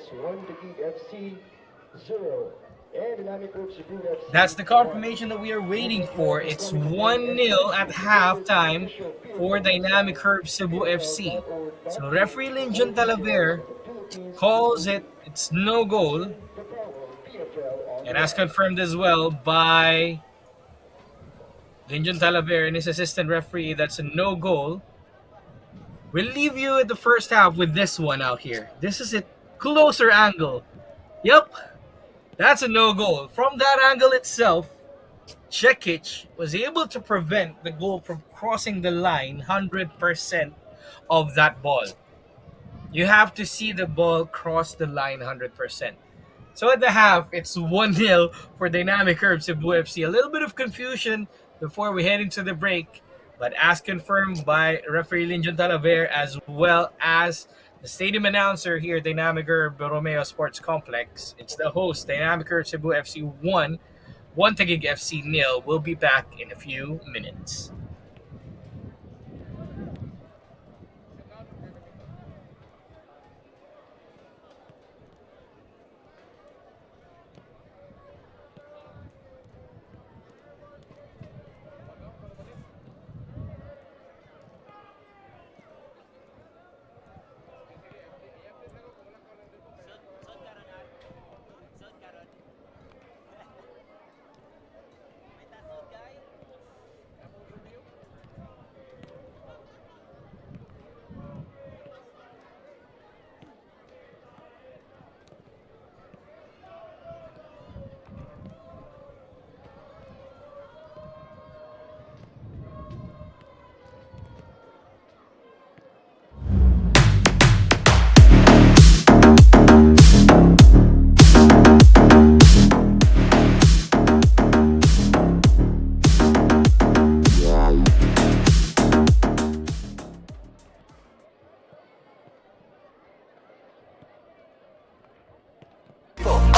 That's the confirmation that we are waiting for. It's 1-0 at halftime for Dynamic Herb Cebu FC. So referee Linjon Talaver calls it. It's no goal. And as confirmed as well by Linjon Talaver and his assistant referee, that's a no goal. We'll leave you at the first half with this one out here. This is a closer angle. Yep. That's a no goal. From that angle itself, Cekic was able to prevent the goal from crossing the line 100% of that ball. You have to see the ball cross the line 100%. So at the half, it's 1-0 for Dynamic Herb Cebu FC. A little bit of confusion before we head into the break, but as confirmed by referee Linjon Talaver as well as the stadium announcer here, Dynamic Herb Romeo Sports Complex, it's the host, Dynamic Herb Cebu FC 1 Taguig FC nil. We'll be back in a few minutes.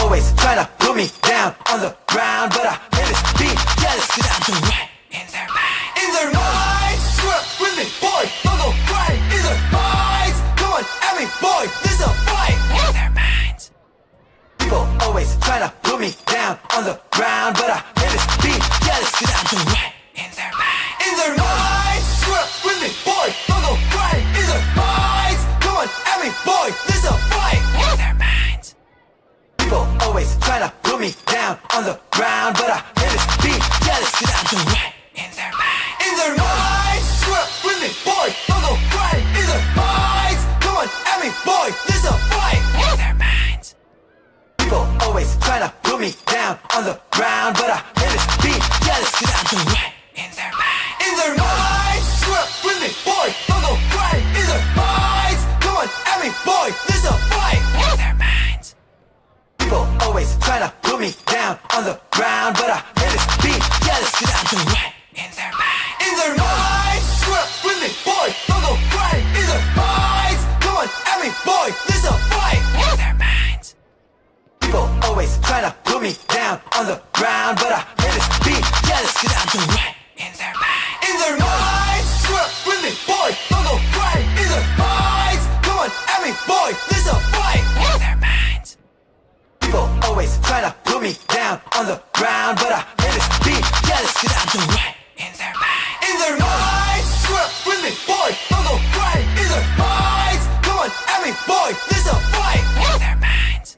Always trying to put me down on the ground, but I always be jealous cause I'm the right in their mind. In their minds, screw up with me, boy, don't go crying. In their minds, come on at me, boy, there's a fight. In their minds. People always trying to put me down on the ground, but I always be jealous cause I'm the right in their mind. In their minds, screw up with me, boy, don't go crying. In their minds, come on at me, boy, there's a fight. In their minds. People always trying to put me down on the ground, but I always be jealous cause I'm the right in their mind. In their minds, screw up with me, boy, don't go crying. In their minds, come on at me, boy, there's a fight. In their minds. People always trying to put me down on the ground, but I always be jealous cause I'm the right in their mind. In their minds, screw up with me, boy, don't go crying. In their minds, come on at me, boy, there's a fight. In their minds. People always trying to put me down on the ground, but I always be jealous cause I'm the right in their mind. In their minds, screw up with me, boy, don't go crying. In their minds, come on at me, boy, there's a fight. In their minds. People always trying to put me down on the ground, but I always be jealous cause I'm the right in their mind. In their minds, screw up with me, boy, don't go crying. In their minds, come on at me, boy, there's a fight. In their minds. People always trying to put me down on the ground, but I always be jealous cause I'm the right in their mind. In their minds, screw up with me, boy, don't go crying. In their minds, come on at me, boy, there's a fight. In their minds.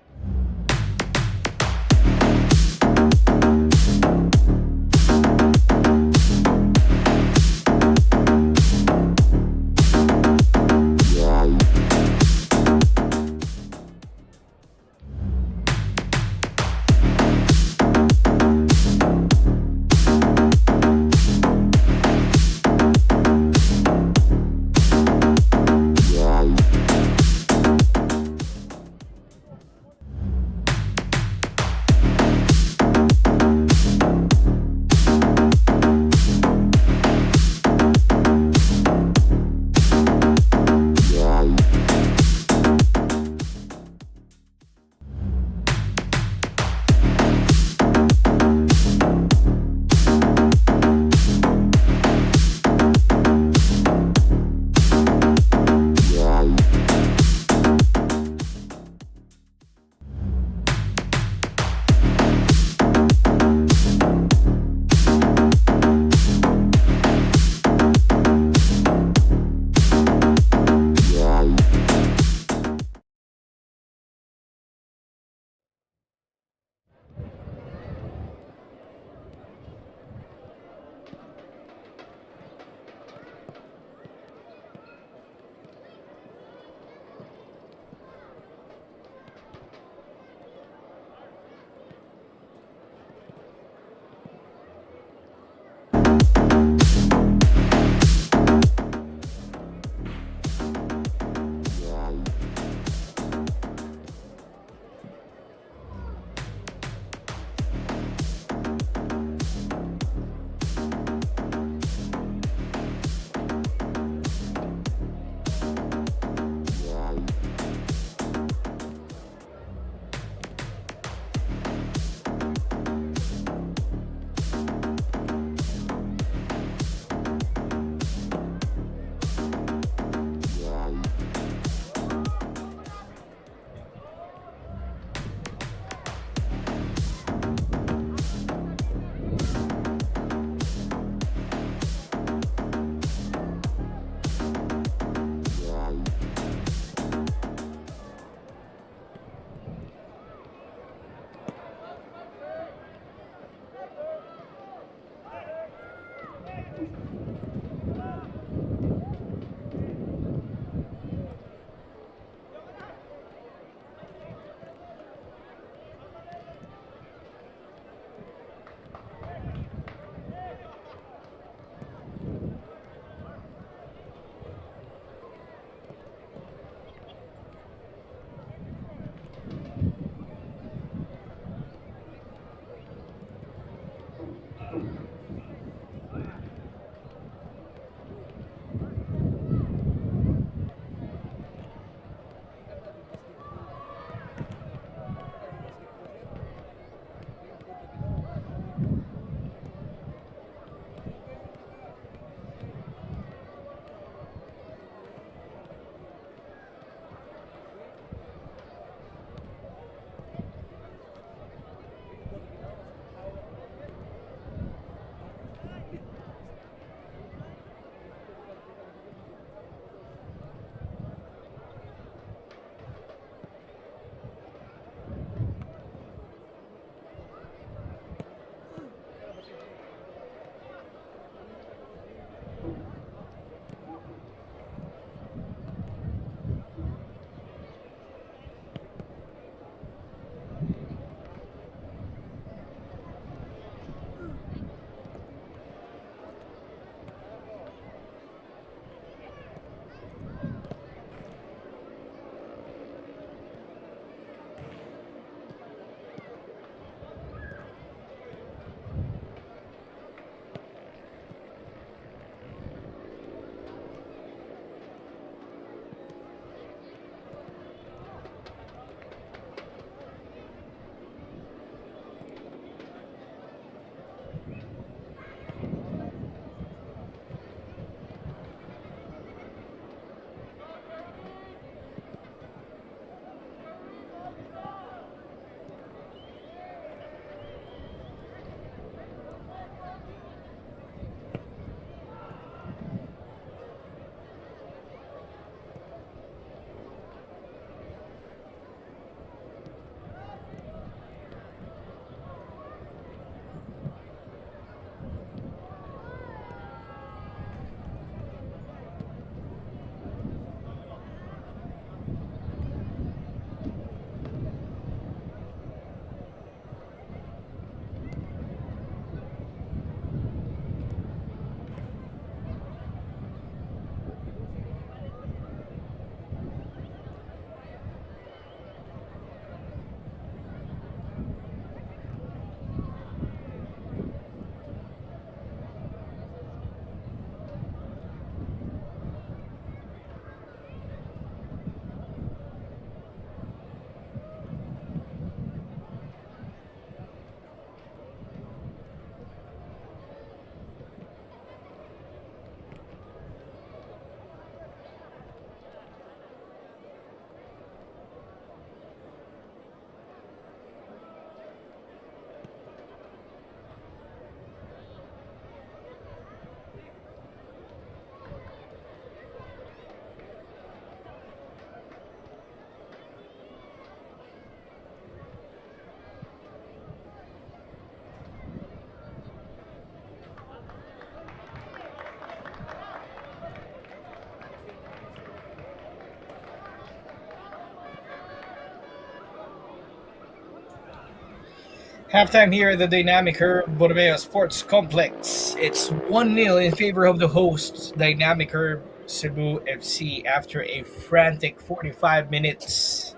Halftime here at the Dynamic Herb Borromeo Sports Complex. It's 1-0 in favor of the hosts, Dynamic Herb Cebu FC, after a frantic 45 minutes,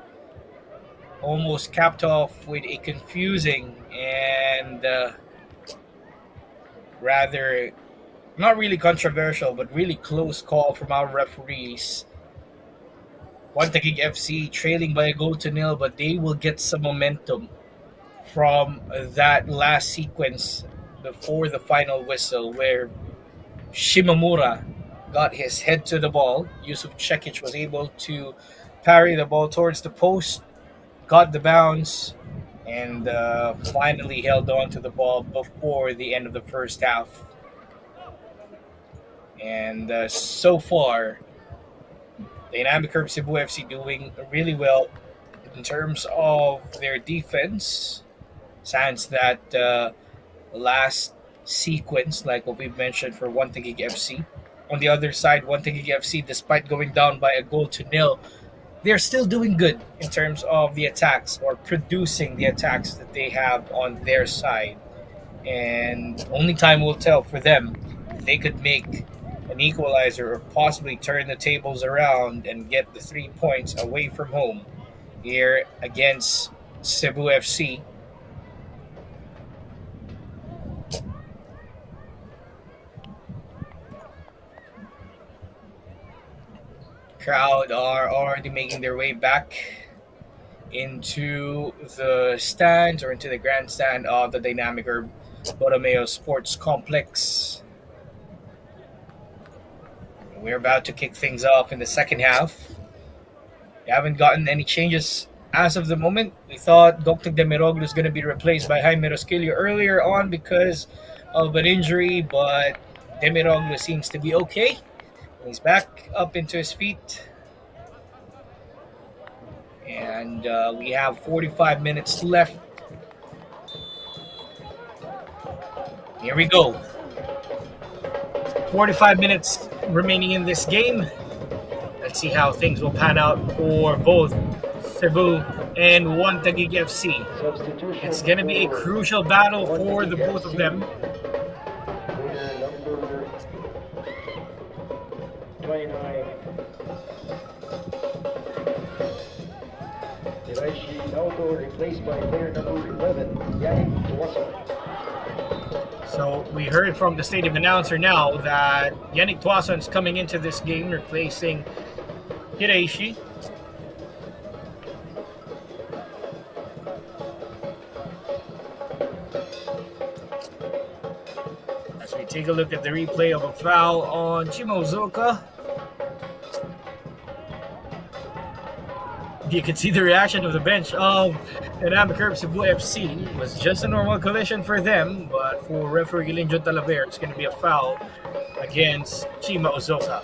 almost capped off with a confusing and rather not really controversial, but really close call from our referees. One Taguig FC trailing by a goal to nil, but they will get some momentum from that last sequence before the final whistle, where Shimamura got his head to the ball. Yusuf Cekic was able to parry the ball towards the post, got the bounce, and finally held on to the ball before the end of the first half. And so far, Dynamic Curve Cebu FC doing really well in terms of their defense. Since that last sequence, like what we've mentioned for One Taguig FC. On the other side, One Taguig FC, despite going down by a goal to nil, they're still doing good in terms of the attacks or producing the attacks that they have on their side. And only time will tell for them if they could make an equalizer or possibly turn the tables around and get the 3 points away from home here against Cebu FC. Crowd are already making their way back into the stands or into the grandstand of the Dynamic Herb Borromeo Sports Complex. We're about to kick things off in the second half. We haven't gotten any changes as of the moment. We thought Dr. Demiroglu is going to be replaced by Jaime Rosquillo earlier on because of an injury, but Demiroglu seems to be okay. He's back up into his feet. And we have 45 minutes left. Here we go. 45 minutes remaining in this game. Let's see how things will pan out for both Cebu and One Taguig FC. It's going to be a crucial battle for the both of them. Replaced by player number 11, Yannick Tuason. So we heard from the stadium announcer now that Yannick Tuason is coming into this game, replacing Hiraishi. As we take a look at the replay of a foul on Chima Uzoka. You can see the reaction of the bench of Dynamic Herb Cebu FC. It was just a normal collision for them, but for referee Gilinjo Talaver, it's going to be a foul against Chima Uzoka.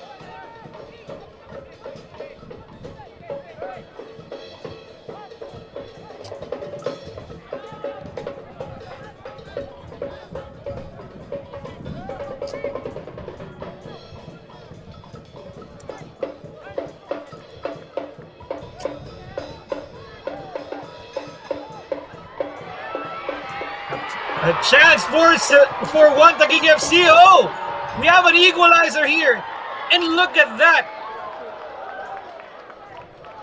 A chance for One Taguig FC. Oh, we have an equalizer here. And look at that.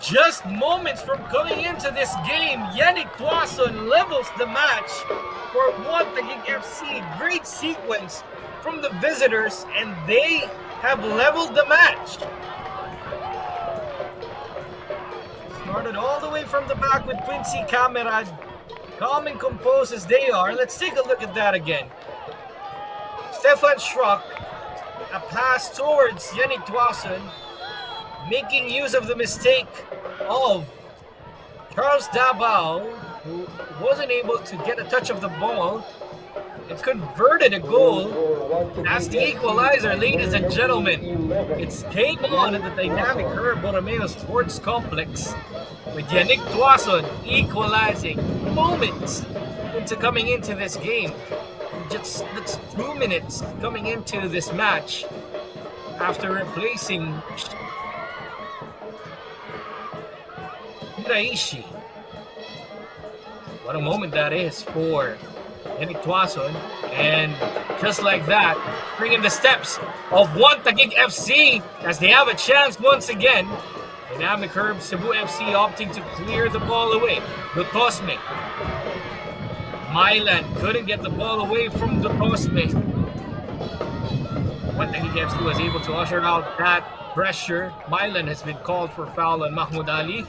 Just moments from coming into this game, Yannick Tuason levels the match for One Taguig FC. Great sequence from the visitors, and they have leveled the match. Started all the way from the back with Quincy Camerad. Calm and composed as they are. Let's take a look at that again. Stefan Schrock, a pass towards Yannick Tuason, making use of the mistake of Charles Dabao, who wasn't able to get a touch of the ball and converted a goal. That's the equalizer, ladies and gentlemen. It's game on at the Dynamic Herb Borromeo Sports Complex, with Yannick Tuason equalizing moments into coming into this game. Just that's 2 minutes coming into this match after replacing Hiraishi. What a moment that is for Yannick Tuason. And just like that, bringing the steps of One Taguig FC as they have a chance once again. Dynamic Herb Cebu FC opting to clear the ball away. Dutosme. Milan couldn't get the ball away from Dutosme. One Taguig FC was able to usher out that pressure. Milan has been called for foul on Mahmoud Ali.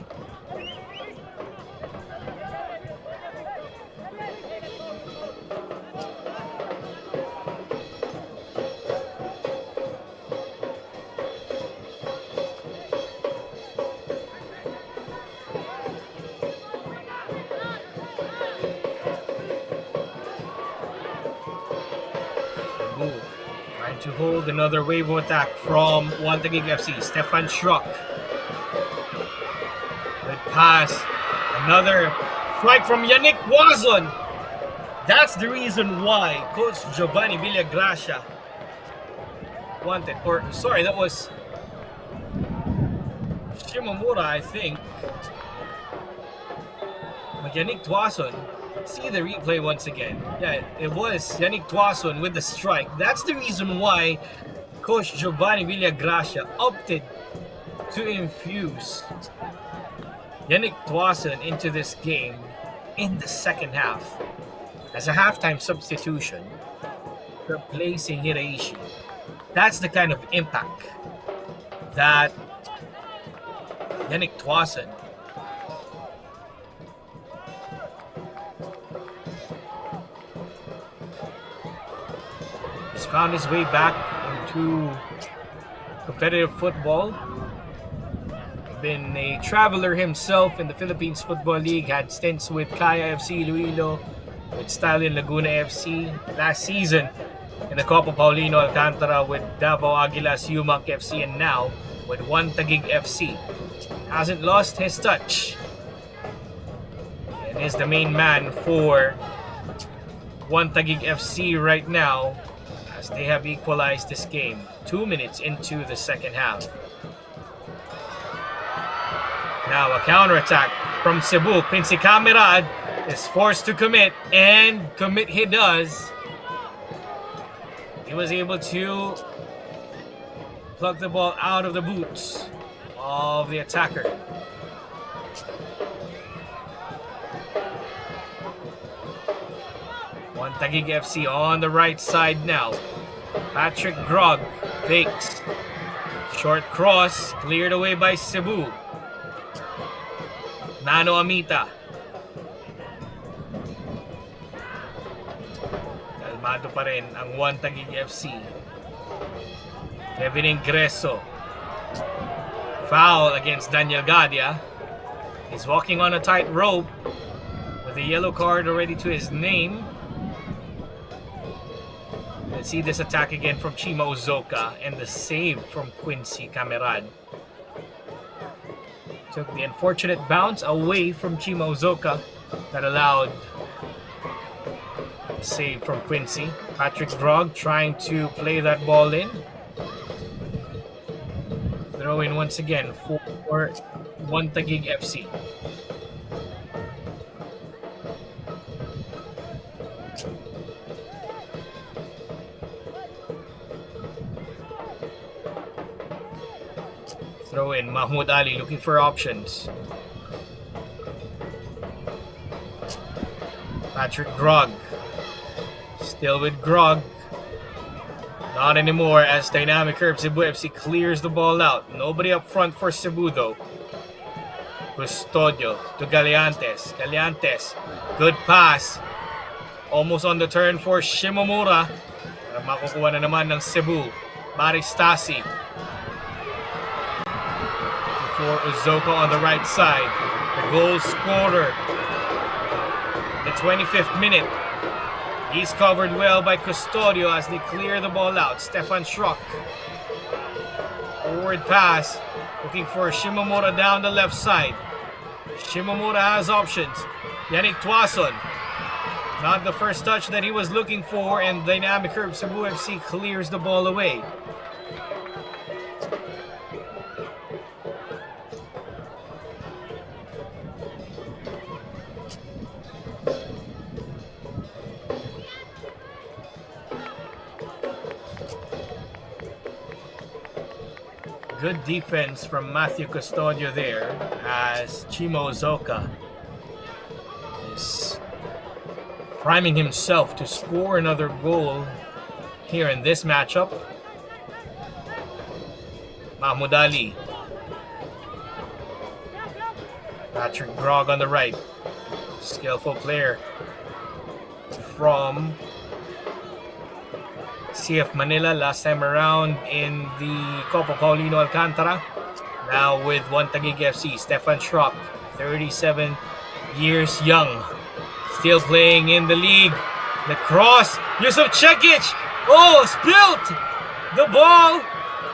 Trying to hold another wave of attack from One Taguig FC. Stefan Schrock. Good pass. Another strike from Yannick Tuason. That's the reason why Coach Giovanni Villagracia wanted, or sorry, that was Shimomura, I think. But Yannick Tuason, see the replay once again. Yeah, it was Yannick Tuason with the strike. That's the reason why Coach Giovanni Villagracia opted to infuse Yannick Tuason into this game in the second half as a halftime substitution, replacing Hiraishi. That's the kind of impact that Yannick Tuason has found his way back into competitive football. Been a traveler himself in the Philippines Football League, had stints with Kaya FC Iloilo, with Stallion Laguna FC last season, in the Copa Paulino Alcantara with Davao Aguilas Yumak FC, and now with One Taguig FC. Hasn't lost his touch and is the main man for One Taguig FC right now, as they have equalized this game 2 minutes into the second half. Now a counterattack from Cebu. Quincy Camerad is forced to commit, and commit he does. He was able to plug the ball out of the boots of the attacker. One Taguig FC on the right side now. Patrick Grog fakes. Short cross cleared away by Cebu. Nano Amita. Kalmado pa rin ang One Taguig FC. Kevin Ingreso. Foul against Daniel Gadia. He's walking on a tight rope with a yellow card already to his name. Let's see this attack again from Chima Uzoka, and the save from Quincy Camerad. Took the unfortunate bounce away from Chima Uzoka that allowed a save from Quincy. Patrick Grog trying to play that ball in. Throw in once again for One Taguig FC. Throw in Mahmoud Ali looking for options. Patrick Grog. Still with Grog. Not anymore as Dynamic Herb Cebu FC clears the ball out. Nobody up front for Cebu though. Custodio to Galeantes. Galeantes. Good pass. Almost on the turn for Shimomura. Para makukuha na naman ng Cebu. Maristasi. For Uzoka on the right side. The goal scorer. The 25th minute. He's covered well by Custodio as they clear the ball out. Stefan Schrock. Forward pass. Looking for Shimomura down the left side. Shimomura has options. Yannick Tuason. Not the first touch that he was looking for, and Dynamic Herb Cebu FC clears the ball away. Good defense from Matthew Custodio there as Chima Uzoka is priming himself to score another goal here in this matchup. Mahmoud Ali. Patrick Grog on the right. Skillful player from CF Manila last time around in the Copa Paulino Alcantara. Now with One Taguig FC, Stefan Schrock, 37 years young, still playing in the league. The cross, Yusuf Cekic, spilt the ball,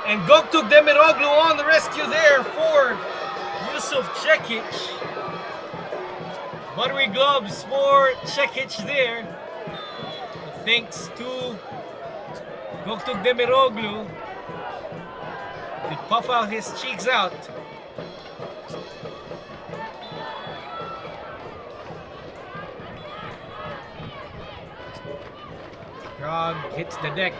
and Goktuk Demiroglu on the rescue there for Yusuf Cekic. Buttery gloves for Cekic there. thanks to Goktug Demiroglu, to puff out his cheeks out. Grog hits the deck.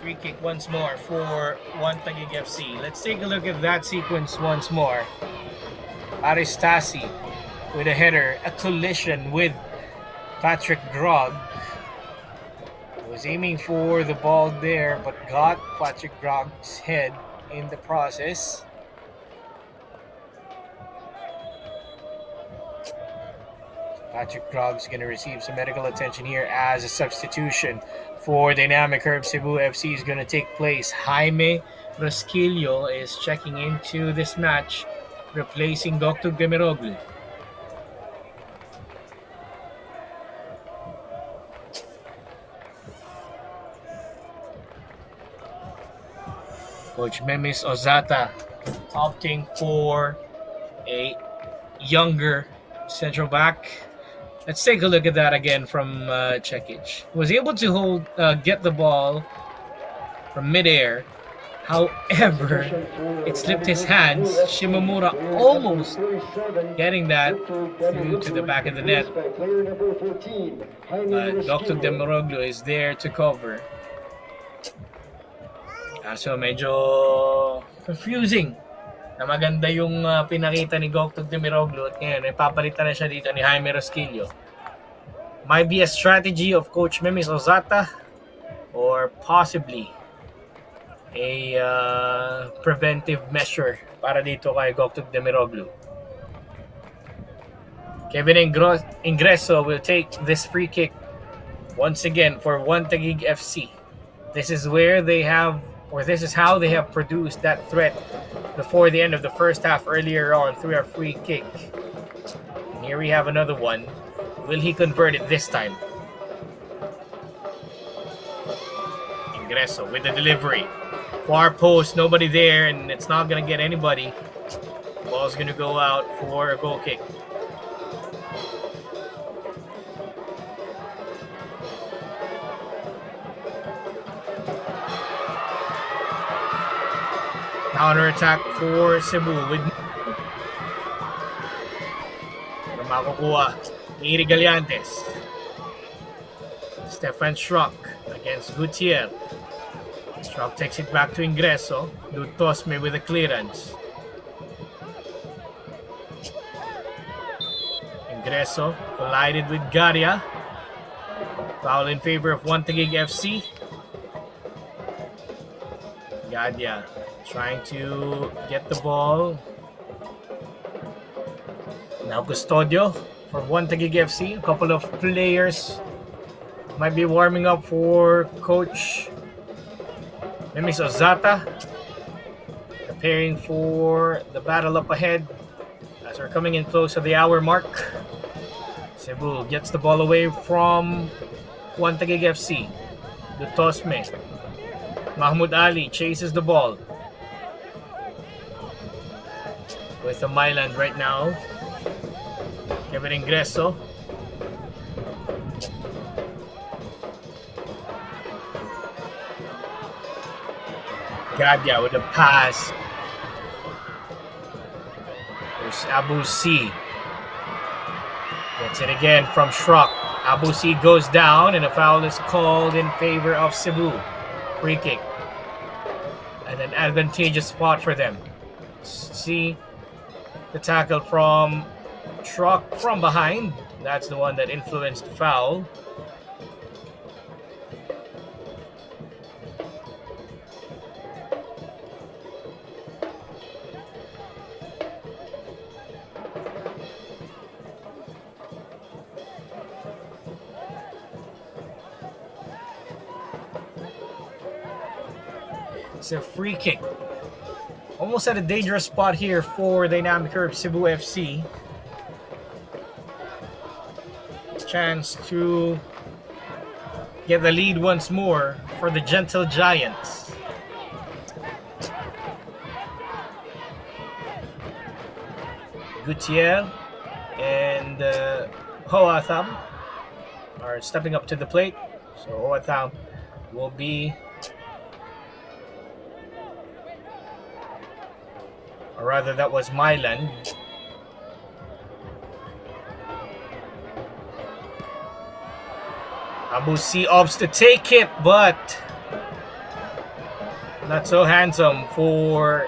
Free kick once more for Taguig FC. Let's take a look at that sequence once more. Aristasi with a header, a collision with Patrick Grog. Was aiming for the ball there, but got Patrick Grog's head in the process. Patrick Grog's going to receive some medical attention here as a substitution for Dynamic Herb Cebu FC is going to take place. Jaime Rosquillo is checking into this match, replacing Dr. Demiroglu. Coach Memis Ozata opting for a younger central back. Let's take a look at that again from Cekic. Was able to get the ball from midair. However, it slipped his hands. Shimomura almost getting that through to the back of the net. But Dr. Demiroglu is there to cover. So medyo confusing na maganda yung pinakita ni Goktug Demiroglu at ngayon papalitan na siya dito ni Jaime Rosquillo. Might be a strategy of Coach Memis Ozata or possibly a preventive measure para dito kay Goktug Demiroglu. Kevin Ingreso will take this free kick once again for Taguig FC. This is where they have, or this is how they have produced that threat before the end of the first half earlier on through a free kick. And here we have another one. Will he convert it this time? Ingreso with the delivery. Far post, nobody there, and it's not going to get anybody. Ball's going to go out for a goal kick. Counter attack for Cebu with makukuha ni Galiantes. Stefan Schrock against Gutierrez. Schrock takes it back to Ingreso. Lutosme with a clearance. Ingreso collided with Garia. Foul in favor of Taguig FC. Gadia trying to get the ball. Now Custodio for Taguig FC. A couple of players might be warming up for Coach Memis Ozata, preparing for the battle up ahead as we're coming in close to the hour mark. Cebu gets the ball away from Taguig FC. Dutosme. Mahmoud Ali chases the ball with the Myland right now. Kevin Ingreso. Gadia with a pass. There's Abu C. Gets it again from Schrock. Abu C goes down and a foul is called in favor of Cebu. Free kick. And an advantageous spot for them. See the tackle from Schrock from behind. That's the one that influenced the foul. It's a free kick. Almost at a dangerous spot here for Dynamic Herb Cebu FC. Chance to get the lead once more for the Gentle Giants. Gutierrez and Hoatham are stepping up to the plate. So Oatham will be, or rather that was Milan. Abusi opts to take it, but not so handsome for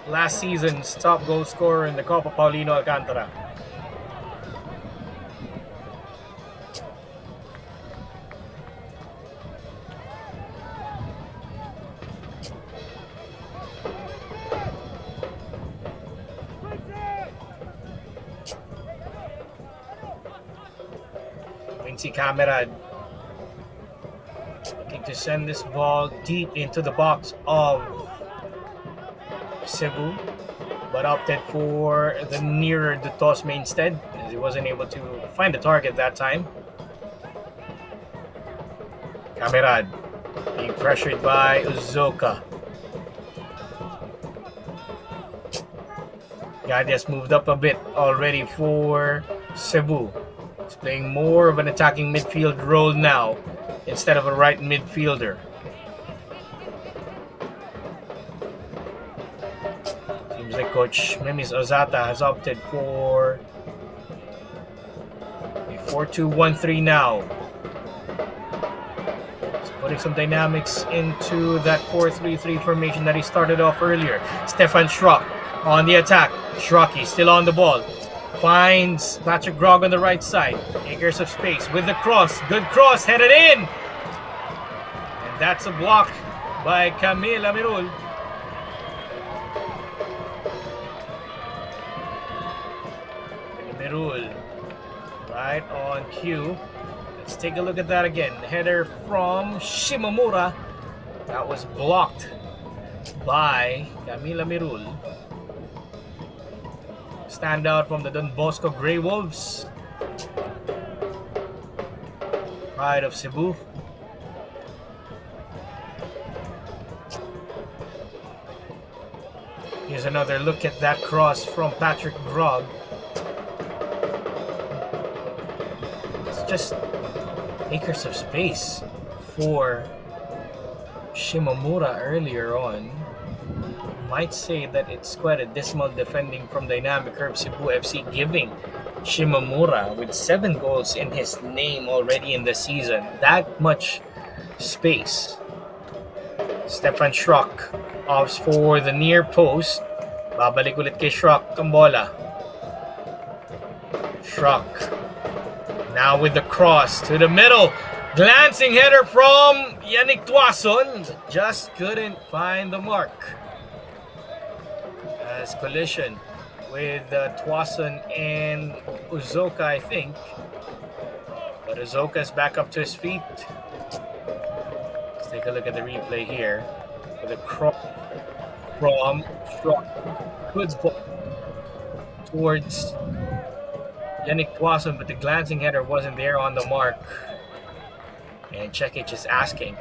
last season's top goal scorer in the Copa Paulino Alcantara. Quincy Camerad looking to send this ball deep into the box of Cebu, but opted for the nearer the Tosme instead, as he wasn't able to find the target that time. Camerad being pressured by Uzoka. Gadias moved up a bit already for Cebu. He's playing more of an attacking midfield role now instead of a right midfielder. Seems like Coach Memis Ozata has opted for a 4-2-1-3 now. He's putting some dynamics into that 4-3-3 formation that he started off earlier. Stefan Schrock on the attack. Schrocky still on the ball. Finds Patrick Grog on the right side. Acres of space with the cross. Good cross, headed in! And that's a block by Camille Amirul. Amirul, right on cue. Let's take a look at that again. Header from Shimomura. That was blocked by Camille Amirul. Standout from the Don Bosco Grey Wolves. Pride of Cebu. Here's another look at that cross from Patrick Grog. It's just acres of space for Shimomura earlier on. Might say that it's quite a dismal defending from Dynamic Curve Cebu FC, giving Shimomura with 7 goals in his name already in the season that much space. Stefan Schrock opts for the near post. Babalik ulit kay Schrock ang bola. Schrock now with the cross to the middle. Glancing header from Yannick Tuason. Just couldn't find the mark. As collision with Tuason and Uzoka, I think. But Uzoka's back up to his feet. Let's take a look at the replay here. With a cross from Schrock. Good ball towards Yannick Tuason, but the glancing header wasn't there on the mark. And Cekic is asking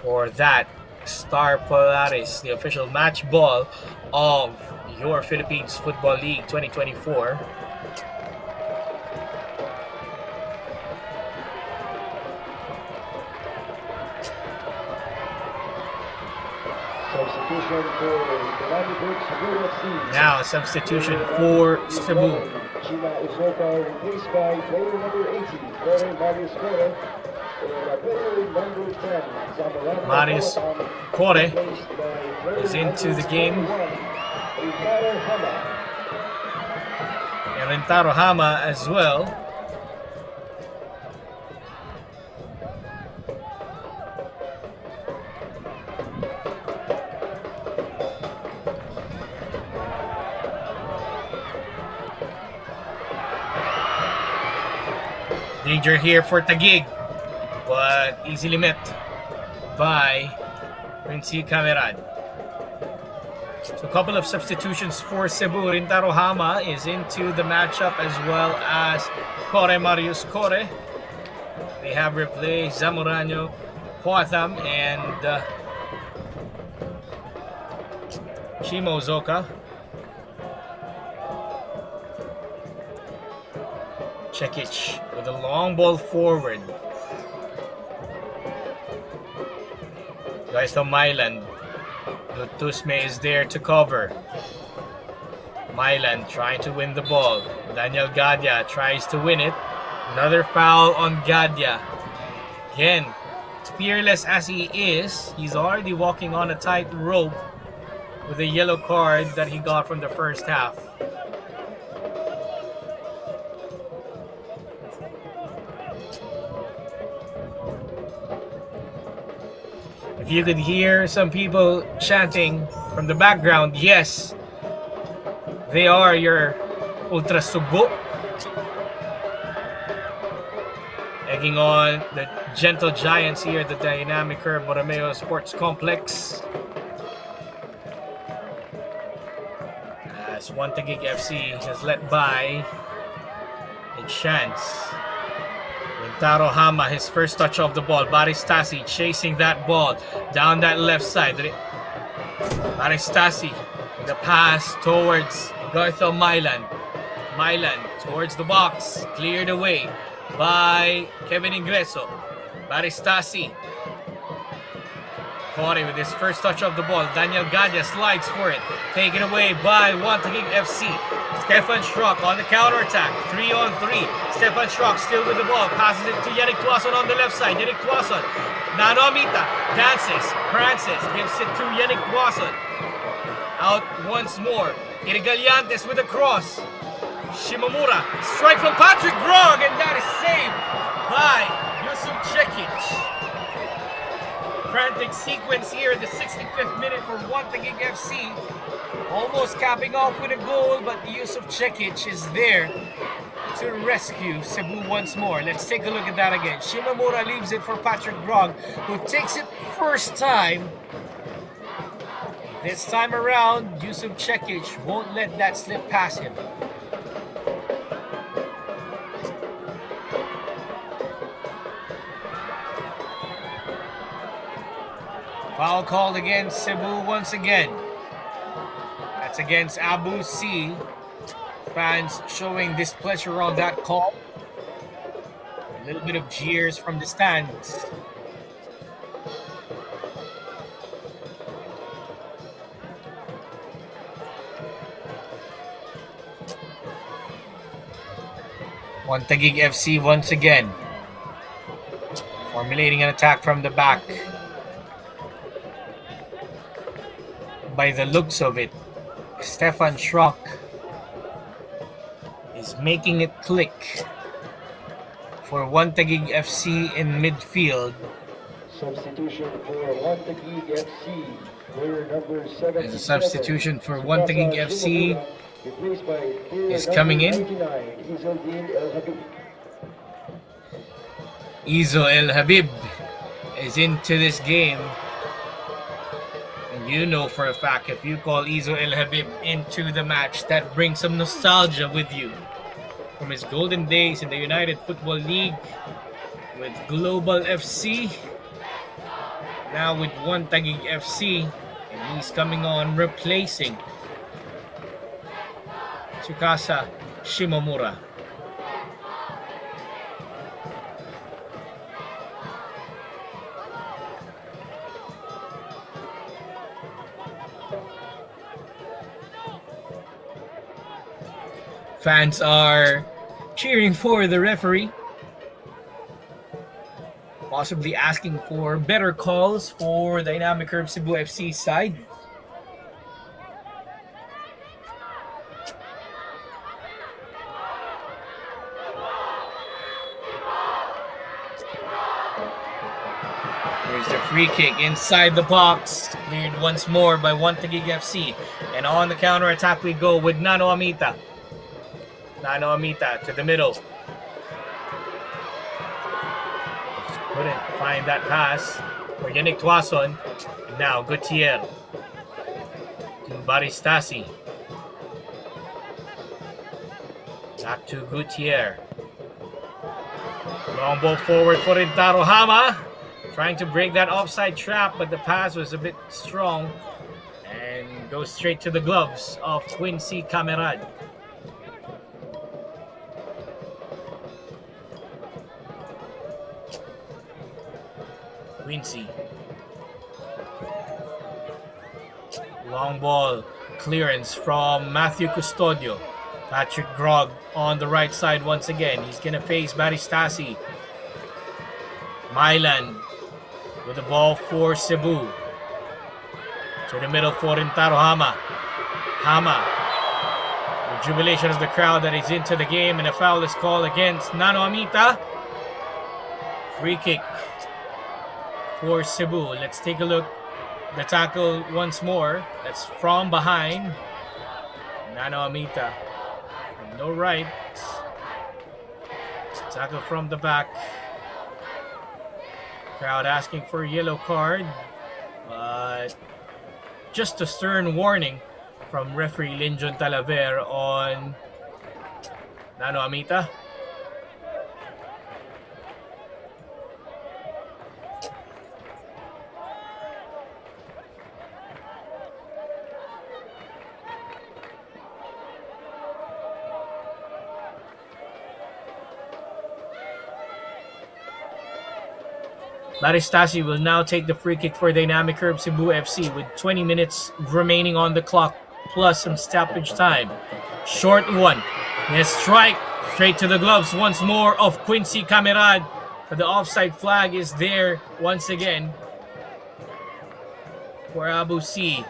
for that Star Polaris, the official match ball of your Philippines Football League 2024. Substitution for Taguig, Cebu FC. Now a substitution for Cebu. Chima Uzoka replaced by player number 80, Kore Marius Kore. Player number 10, Zamorano Marius Kore replaced by player is into the game. Rentaro Hama. And Rentaro Hama as well. Danger here for Taguig, but easily met by Quincy Camerad. So a couple of substitutions for Cebu. Rintaro Hama is into the matchup, as well as Kore Marius Kore. They have replaced Zamorano Huatham and Shimo Uzoka. Cekic with a long ball forward. Guys from Myland. Lutusme is there to cover. Myland trying to win the ball. Daniel Gadia tries to win it. Another foul on Gadia. Again, fearless as he is, he's already walking on a tight rope with a yellow card that he got from the first half. If you could hear some people chanting from the background, yes, they are your Ultra Cebu. Egging on the gentle giants here at the Dynamic Curve Borromeo Sports Complex. As Taguig FC is led by a chance. Taro Hama, his first touch of the ball. Baristasi chasing that ball down that left side. Baristasi, the pass towards Garthel Mylan. Mylan towards the box, cleared away by Kevin Ingreso. Baristasi. Corey with his first touch of the ball. Daniel Gadia slides for it. Taken away by Taguig FC. Stefan Schrock on the counter-attack. 3-on-3. Stefan Schrock still with the ball. Passes it to Yannick Tuason on the left side. Yannick Tuason. Nanomita dances. Prances. Gives it to Yannick Tuason. Out once more. Irigallantes with a cross. Shimomura. Strike from Patrick Grog. And that is saved by Yusuf Cekic. Frantic sequence here in the 65th minute for Taguig FC. Almost capping off with a goal, but Yusuf Cekic is there to rescue Cebu once more. Let's take a look at that again. Shimomura leaves it for Patrick Grog, who takes it first time. This time around, Yusuf Cekic won't let that slip past him. Foul called against Cebu once again. That's against Abu C. Fans showing displeasure on that call. A little bit of jeers from the stands. Taguig FC once again. Formulating an attack from the back. By the looks of it, Stefan Schrock is making it click for Taguig FC in midfield. Substitution for Taguig FC. Player number 7. There's a substitution for Taguig FC is coming in. Izo El Habib is into this game. You know for a fact, if you call Izo El Habib into the match, that brings some nostalgia with you from his golden days in the United Football League with Global FC, now with Taguig FC, and he's coming on replacing Tsukasa Shimomura. Fans are cheering for the referee, possibly asking for better calls for Dynamic Curve Cebu FC side. There's the free kick inside the box, cleared once more by Taguig FC, and on the counter attack we go with Nano Amita. Nano Amita to the middle. Couldn't find that pass for Yannick Tuason. Now Gutierrez to Baristasi. Back to Gutierrez. Long ball forward for Taro Hama. Trying to break that offside trap, but the pass was a bit strong and goes straight to the gloves of Quincy Camerad. Quincy. Long ball clearance from Matthew Custodio. Patrick Grog on the right side once again. He's going to face Baristasi. Mylan with the ball for Cebu. To the middle for Rintaro Hama. The jubilation of the crowd that is into the game, and a foul is called against Nano Amita. Free kick for Cebu. Let's take a look. The tackle once more. That's from behind. Nano Amita. No right. Tackle from the back. Crowd asking for a yellow card. But just a stern warning from referee Linjon Talaver on Nano Amita. Baristasi will now take the free kick for Dynamic Curve Cebu FC with 20 minutes remaining on the clock plus some stoppage time. Short one. Yes, strike straight to the gloves once more of Quincy Camerad. But the offside flag is there once again for Abu C.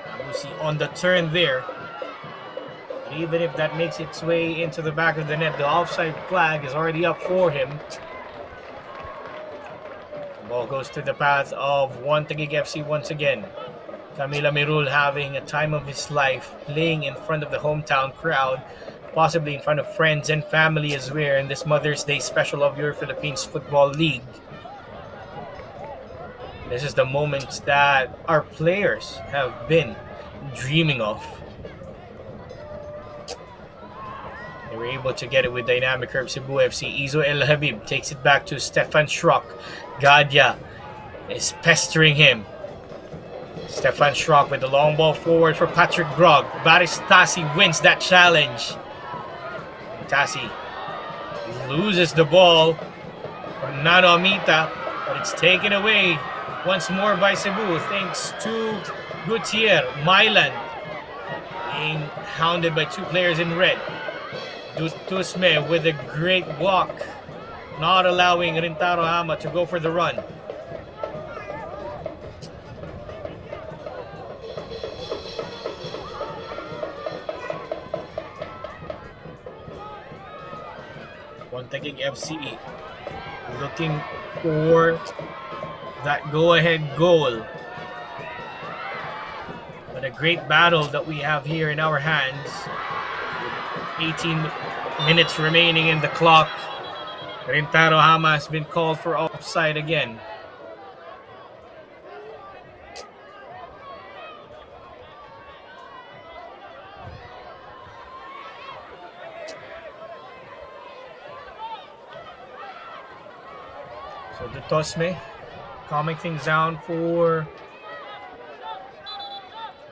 Abu C on the turn there. Even if that makes its way into the back of the net, the offside flag is already up for him. The ball goes to the path of Taguig FC once again. Camila Mirul having a time of his life, playing in front of the hometown crowd, possibly in front of friends and family as well in this Mother's Day special of your Philippines Football League. This is the moment that our players have been dreaming of. They were able to get it with Dynamic Curve Cebu FC. Izo El Habib takes it back to Stefan Schrock. Gadia is pestering him. Stefan Schrock with the long ball forward for Patrick Grog. Baristasi wins that challenge. Tasi loses the ball from Nano Amita, but it's taken away once more by Cebu thanks to Gutierrez. Mylan being hounded by two players in red. Tusme with a great block, not allowing Rintaro Hama to go for the run. Taguig FC looking for that go-ahead goal. But a great battle that we have here in our hands. 18 minutes remaining in the clock. Rintaro Hama has been called for offside again. So the Tosme calming things down for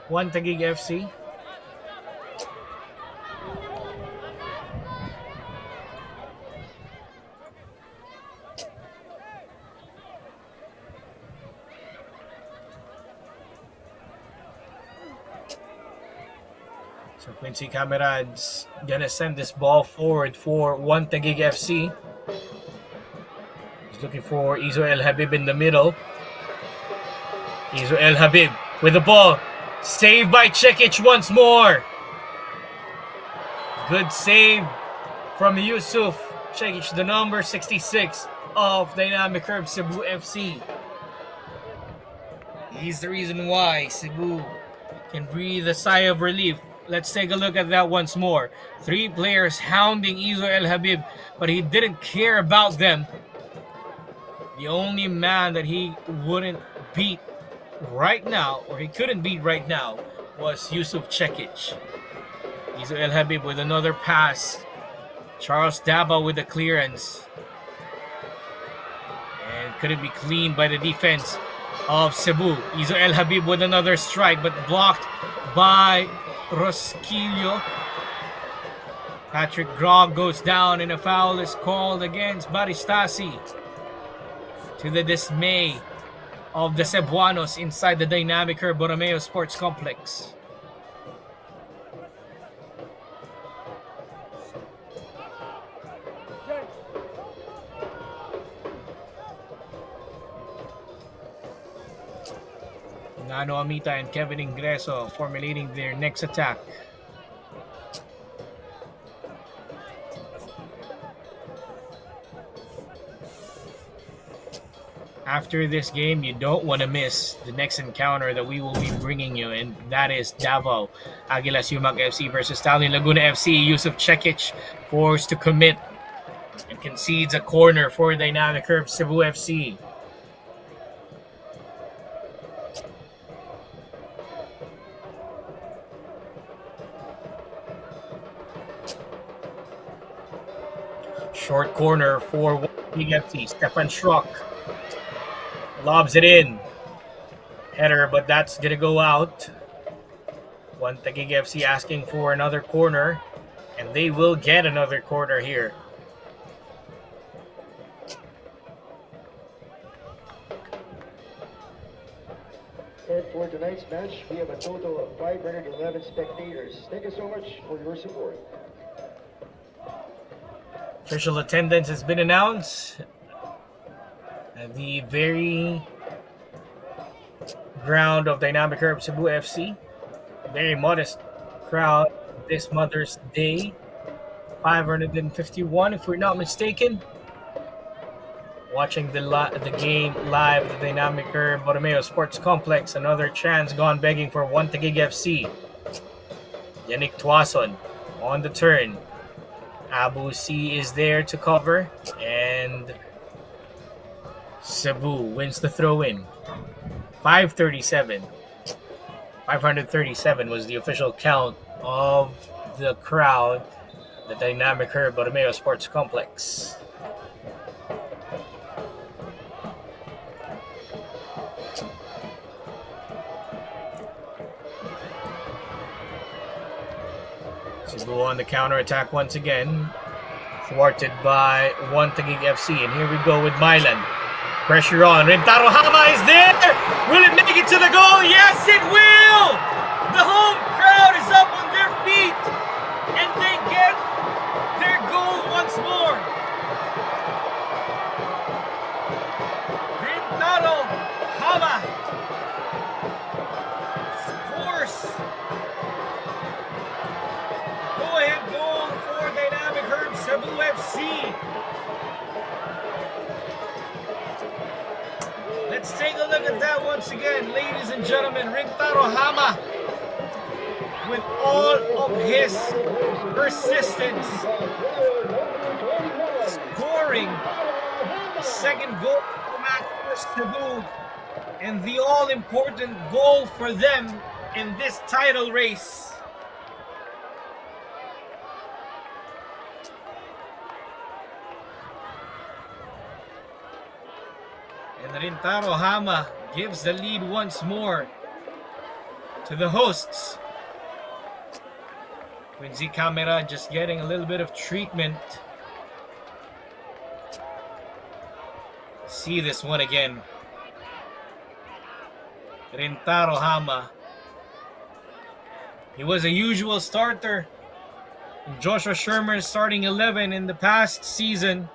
Taguig FC. So Quincy Camerad's gonna send this ball forward for Taguig FC. He's looking for Izo El Habib in the middle. Izo El Habib with the ball. Saved by Cekic once more. Good save from Yusuf Cekic, the number 66 of Dynamic Curve Cebu FC. He's the reason why Cebu can breathe a sigh of relief. Let's take a look at that once more. Three players hounding Izo El Habib, but he didn't care about them. The only man that he wouldn't beat right now, or he couldn't beat right now, was Yusuf Cekic. Izo El Habib with another pass. Charles Daba with the clearance. And couldn't be cleaned by the defense of Cebu. Izo El Habib with another strike, but blocked by Rosquillo. Patrick Grog goes down and a foul is called against Baristasi, to the dismay of the Cebuanos inside the dynamic Borromeo Sports Complex. Nano Amita and Kevin Ingreso formulating their next attack. After this game, you don't want to miss the next encounter that we will be bringing you, and that is Davao Aguilas Yumak FC versus Stallion Laguna FC. Yusuf Cekic forced to commit and concedes a corner for Dynamic Curve Cebu FC. Short corner for Taguig FC. Stefan Schrock lobs it in. Header, but that's going to go out. Taguig FC asking for another corner, and they will get another corner here. And for tonight's match, we have a total of 511 spectators. Thank you so much for your support. Official attendance has been announced at the very ground of Dynamic Herb Cebu FC. Very modest crowd this Mother's Day. 551, if we're not mistaken. Watching the game live at the Dynamic Herb Borromeo Sports Complex. Another chance gone begging for Taguig FC. Yannick Tuason on the turn. Abu C is there to cover, and Cebu wins the throw-in. 537 was the official count of the crowd, the Dynamic Herb Borromeo Sports Complex. Cebu on the counter-attack once again, thwarted by Taguig FC, and here we go with Milan. Pressure on. Rentaro Hama is there. Will it make it to the goal? Yes, it will. The home crowd is up on their feet, and they get their goal once more. Rentaro Hama scores. Go-ahead goal for Dynamic Herb Cebu FC. Let's take a look at that once again, ladies and gentlemen. Rintaro Hama, with all of his persistence, scoring the second goal of the match for Cebu, and the all-important goal for them in this title race. And Rintaro Hama gives the lead once more to the hosts. Quincy Camera just getting a little bit of treatment. See this one again. Rintaro Hama. He was a usual starter in Joshua Shermer's starting 11 in the past season,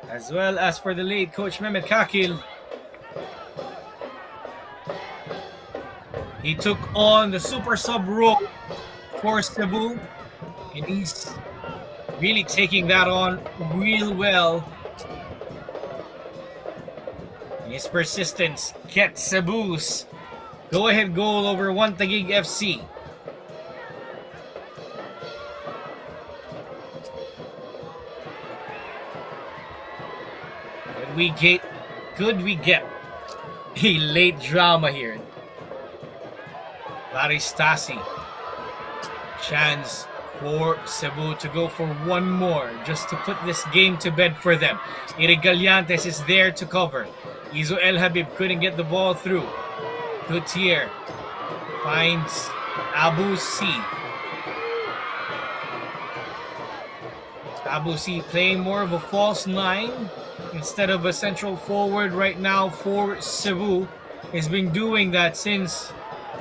as well as for the late coach Mehmet Kakil. He took on the super sub role for Cebu, and he's really taking that on real well. And his persistence gets Cebu's go-ahead goal over Taguig FC. Could we get a late drama here? Baristasi. Chance for Cebu to go for one more, just to put this game to bed for them. Irigallantes is there to cover. Izo El Habib couldn't get the ball through. Gutierrez finds Abu C. Abusi playing more of a false nine instead of a central forward right now for Cebu. He's been doing that since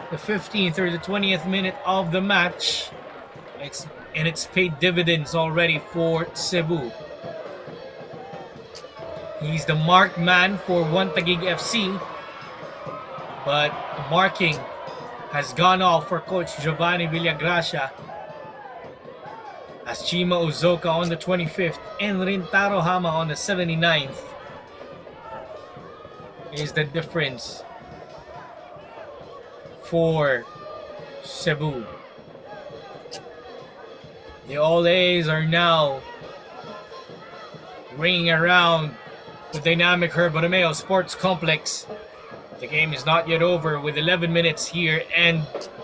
the 15th or the 20th minute of the match. It's paid dividends already for Cebu. He's the marked man for Taguig FC, but the marking has gone off for Coach Giovanni Villagracia as Chima Uzoka on the 25th and Rintaro Hama on the 79th is the difference for Cebu. The All A's are now ringing around the dynamic Herb Romeo Sports Complex. The game is not yet over with 11 minutes here and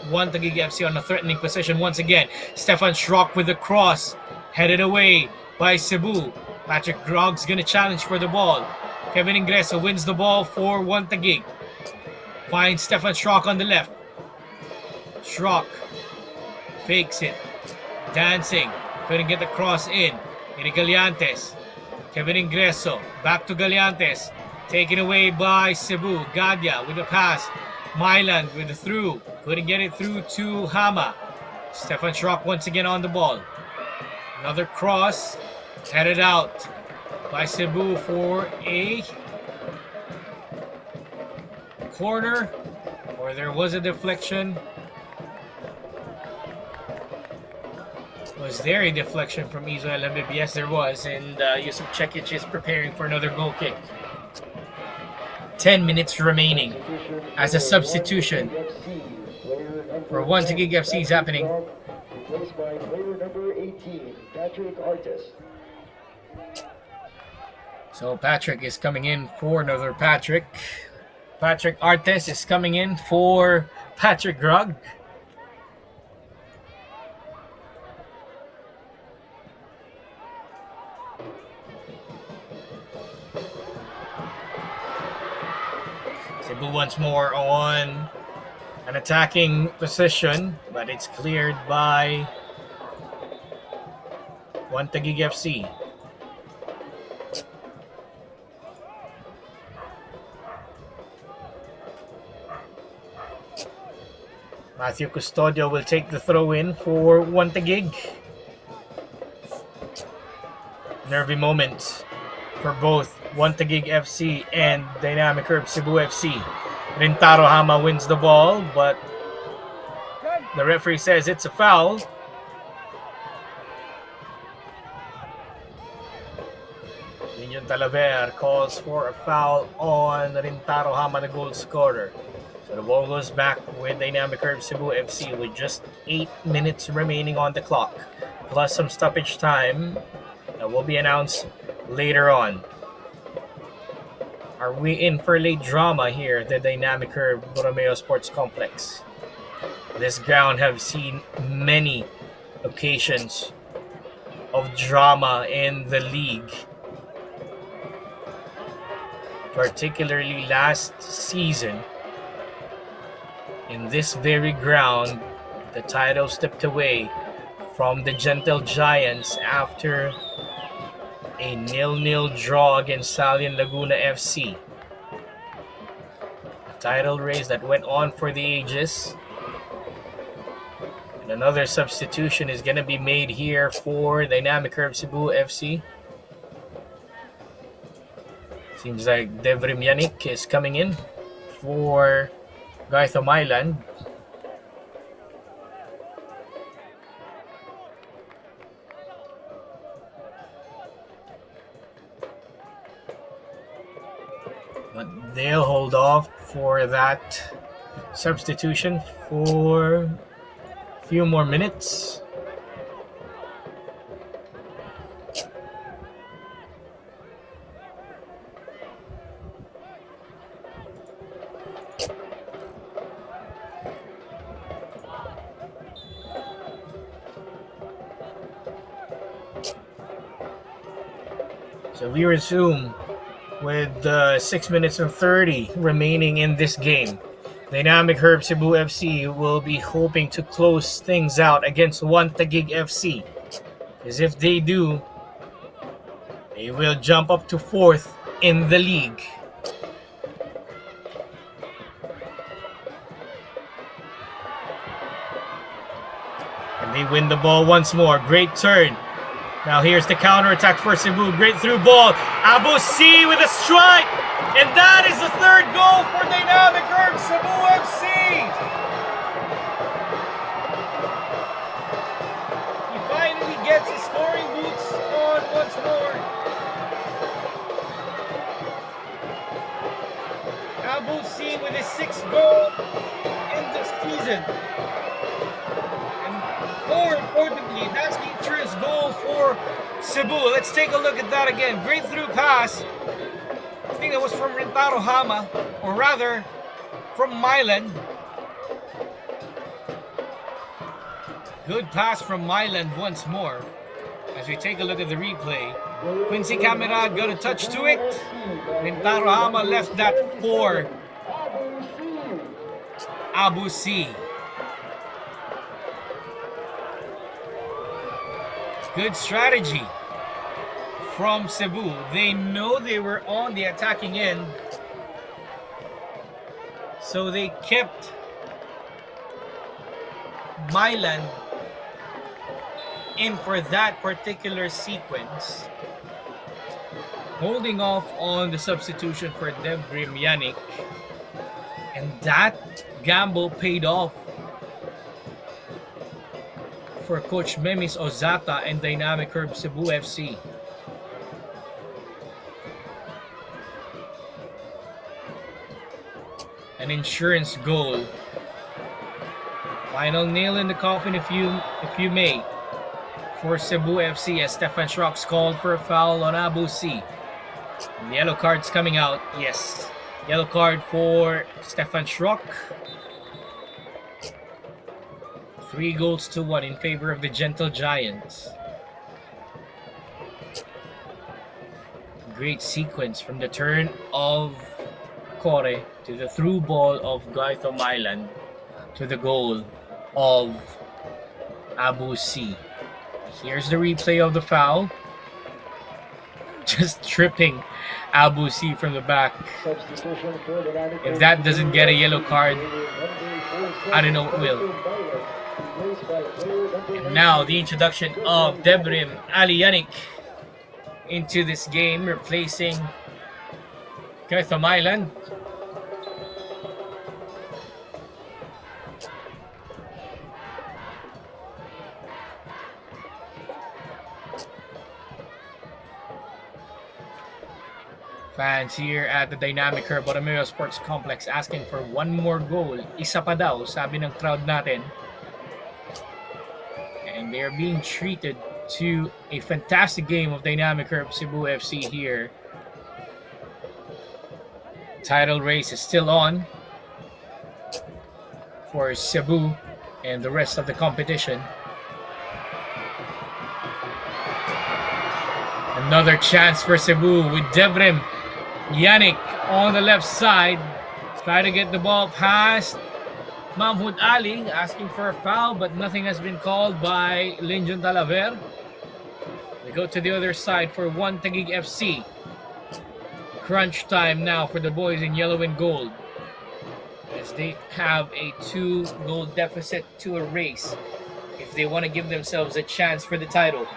Taguig FC on a threatening position once again. Stefan Schrock with the cross, headed away by Cebu. Patrick Grog's gonna challenge for the ball. Kevin Ingreso wins the ball for Taguig. Finds Stefan Schrock on the left. Schrock fakes it, dancing, couldn't get the cross in. Galiantes. Kevin Ingreso, back to Galiantes. Taken away by Cebu. Gadia with the pass. Myland with the through. Couldn't get it through to Hama. Stefan Schrock once again on the ball. Another cross. Headed out by Cebu for a corner. Or there was a deflection. Was there a deflection from Israel Habib? Yes, there was. And Yusuf Cekic is preparing for another goal kick. 10 minutes remaining as a substitution for Taguig FC is happening. Replaced by player number 18, Patrick Artis. So Patrick is coming in for another Patrick. Patrick Artes is coming in for Patrick Grog. Cebu once more on an attacking position, but it's cleared by Taguig FC. Matthew Custodio will take the throw in for Taguig. Nervy moment for both Taguig FC and Dynamic Herb Cebu FC. Rintaro Hama wins the ball, but the referee says it's a foul. Union Talaver calls for a foul on Rintaro Hama, the goal scorer. So the ball goes back with Dynamic Herb Cebu FC with just 8 minutes remaining on the clock, plus some stoppage time that will be announced later on. Are we in for late drama here at the Dynamic Herb Romeo Sports Complex? This ground have seen many occasions of drama in the league. Particularly last season, in this very ground, the title stepped away from the Gentle Giants after a 0-0 draw against Salian Laguna FC. A title race that went on for the ages. And another substitution is going to be made here for Dynamic Herb Cebu FC. Seems like Devrim Yannick is coming in for Gaito Myland. But they'll hold off for that substitution for a few more minutes. So we resume with 6 minutes and 30 remaining in this game. Dynamic Herb Cebu FC will be hoping to close things out against Taguig FC. Because if they do, They will jump up to 4th in the league. And they win the ball once more. Great turn. Now here's the counter-attack for Cebu. Great through ball. Abu C with a strike. And that is the 3rd goal for Dynamic Herb Cebu FC. He finally gets his scoring boots on once more. Abu C with his 6th goal in the season. More importantly, that's the entrance goal for Cebu. Let's take a look at that again. Great through pass. I think that was from Rintaro Hama, or rather, from Milan. Good pass from Milan once more. As we take a look at the replay, Quincy Camera got a touch to it. Rintaro Hama left that for Abu C. Good strategy from Cebu. They know they were on the attacking end, so they kept Milan in for that particular sequence, holding off on the substitution for Debrim Yannick, and that gamble paid off for Coach Memis Ozata and Dynamic Herb Cebu FC. An insurance goal. Final nail in the coffin, if you may, for Cebu FC, as Stefan Schrock's called for a foul on Abu C. And the yellow card's coming out. Yes, yellow card for Stefan Schrock. 3-1 in favor of the Gentle Giants. Great sequence from the turn of Kore to the through ball of Gaito Milan to the goal of Abu C. Here's the replay of the foul. Just tripping Abu C from the back. If that doesn't get a yellow card, I don't know what will. And now the introduction of Debrim Ali Yannick into this game, replacing Gaito Milan. Fans here at the Dynamic Herb Borromeo Sports Complex asking for one more goal. Isa pa daw, sabi ng crowd natin. And they are being treated to a fantastic game of Dynamic Herb Cebu FC here. Title race is still on for Cebu and the rest of the competition. Another chance for Cebu with Debrim Yannick on the left side. Try to get the ball past Mahmoud Ali, asking for a foul, but nothing has been called by Linjon Talaver. We go to the other side for one Taguig FC. Crunch time now for the boys in yellow and gold, as they have a 2-goal deficit to erase if they want to give themselves a chance for the title.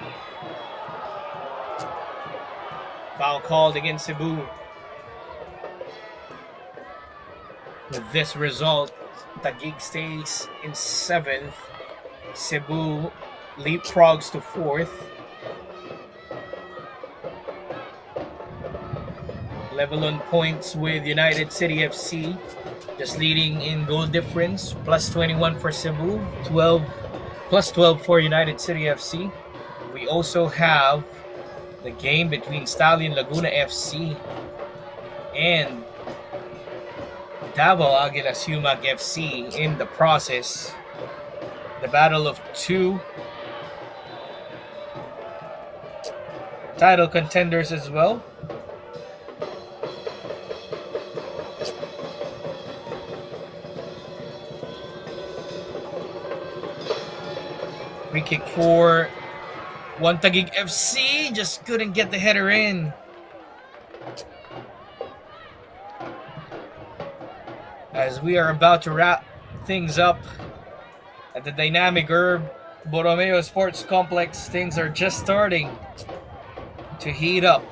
Foul called against Cebu. With this result, Taguig stays in 7th. Cebu leapfrogs to 4th. Level on points with United City FC, just leading in goal difference. Plus 21 for Cebu, plus 12 for United City FC. We also have the game between Stallion Laguna FC and Davao Aguilas Humag FC in the process. The battle of two title contenders as well. Free kick for One Taguig FC just couldn't get the header in. As we are about to wrap things up at the Dynamic Herb Borromeo Sports Complex, things are just starting to heat up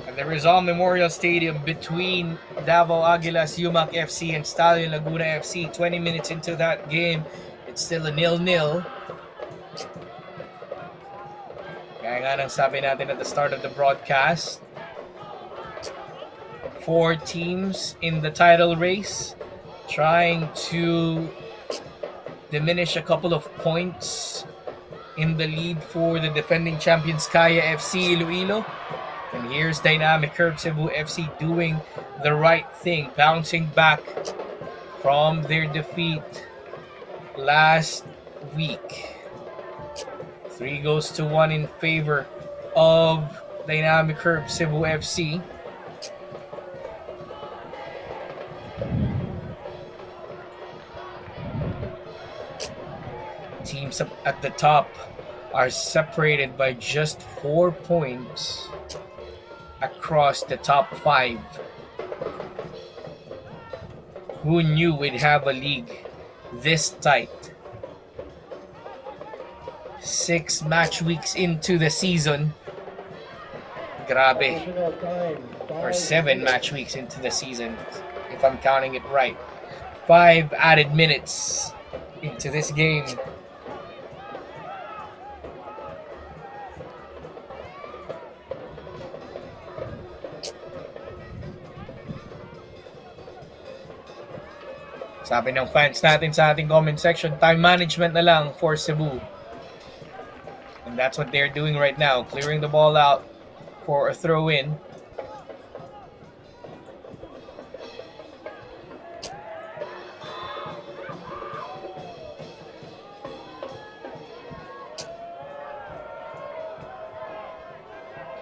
at the Rizal Memorial Stadium between Davao Aguilas Yumak FC and Stallion Laguna FC. 20 minutes into that game, it's still a 0-0. Kaya nga nang sabi natin at the start of the broadcast, 4 teams in the title race trying to diminish a couple of points in the lead for the defending champions Kaya FC Iloilo. And here's Dynamic Herb Cebu FC doing the right thing, bouncing back from their defeat last week. 3-1 in favor of Dynamic Herb Cebu FC. Teams up at the top are separated by just 4 points across the top 5. Who knew we'd have a league this tight? 6 match weeks into the season. Grabe. Or 7 match weeks into the season, if I'm counting it right. 5 added minutes into this game. Sabi ng fans natin sa ating comment section, time management na lang for Cebu. And that's what they're doing right now, clearing the ball out for a throw-in.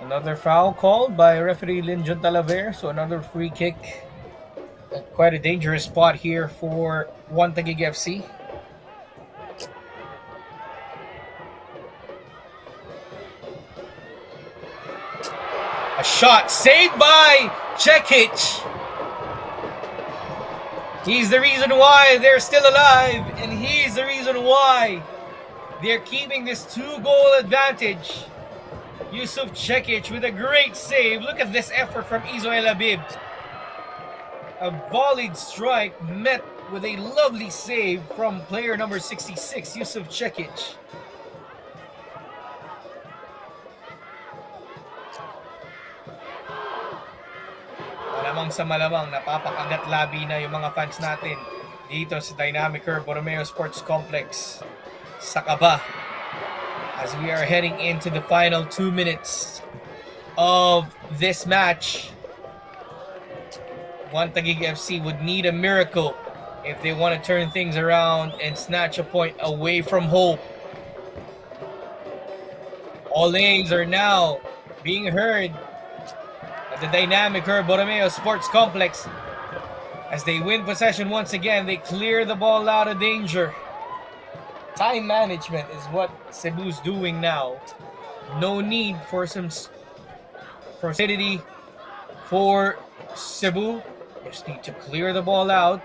Another foul called by referee Linjon Talaver, so another free kick. Quite a dangerous spot here for One Taguig FC. A shot saved by Cekic. He's the reason why they're still alive, and he's the reason why they're keeping this 2-goal advantage. Yusuf Cekic with a great save. Look at this effort from Izoel Abib. A volleyed strike met with a lovely save from player number 66, Yusuf Cekic. Malamang sa malamang, napapakagat labi na yung mga fans natin dito sa Dynamic Herb Borromeo Sports Complex sa Kaba, as we are heading into the final 2 minutes of this match. One Taguig FC would need a miracle if they want to turn things around and snatch a point away from hope. All names are now being heard at the Dynamic Herb Borromeo Sports Complex. As they win possession once again, they clear the ball out of danger. Time management is what Cebu's doing now. No need for some facility for Cebu. Just need to clear the ball out.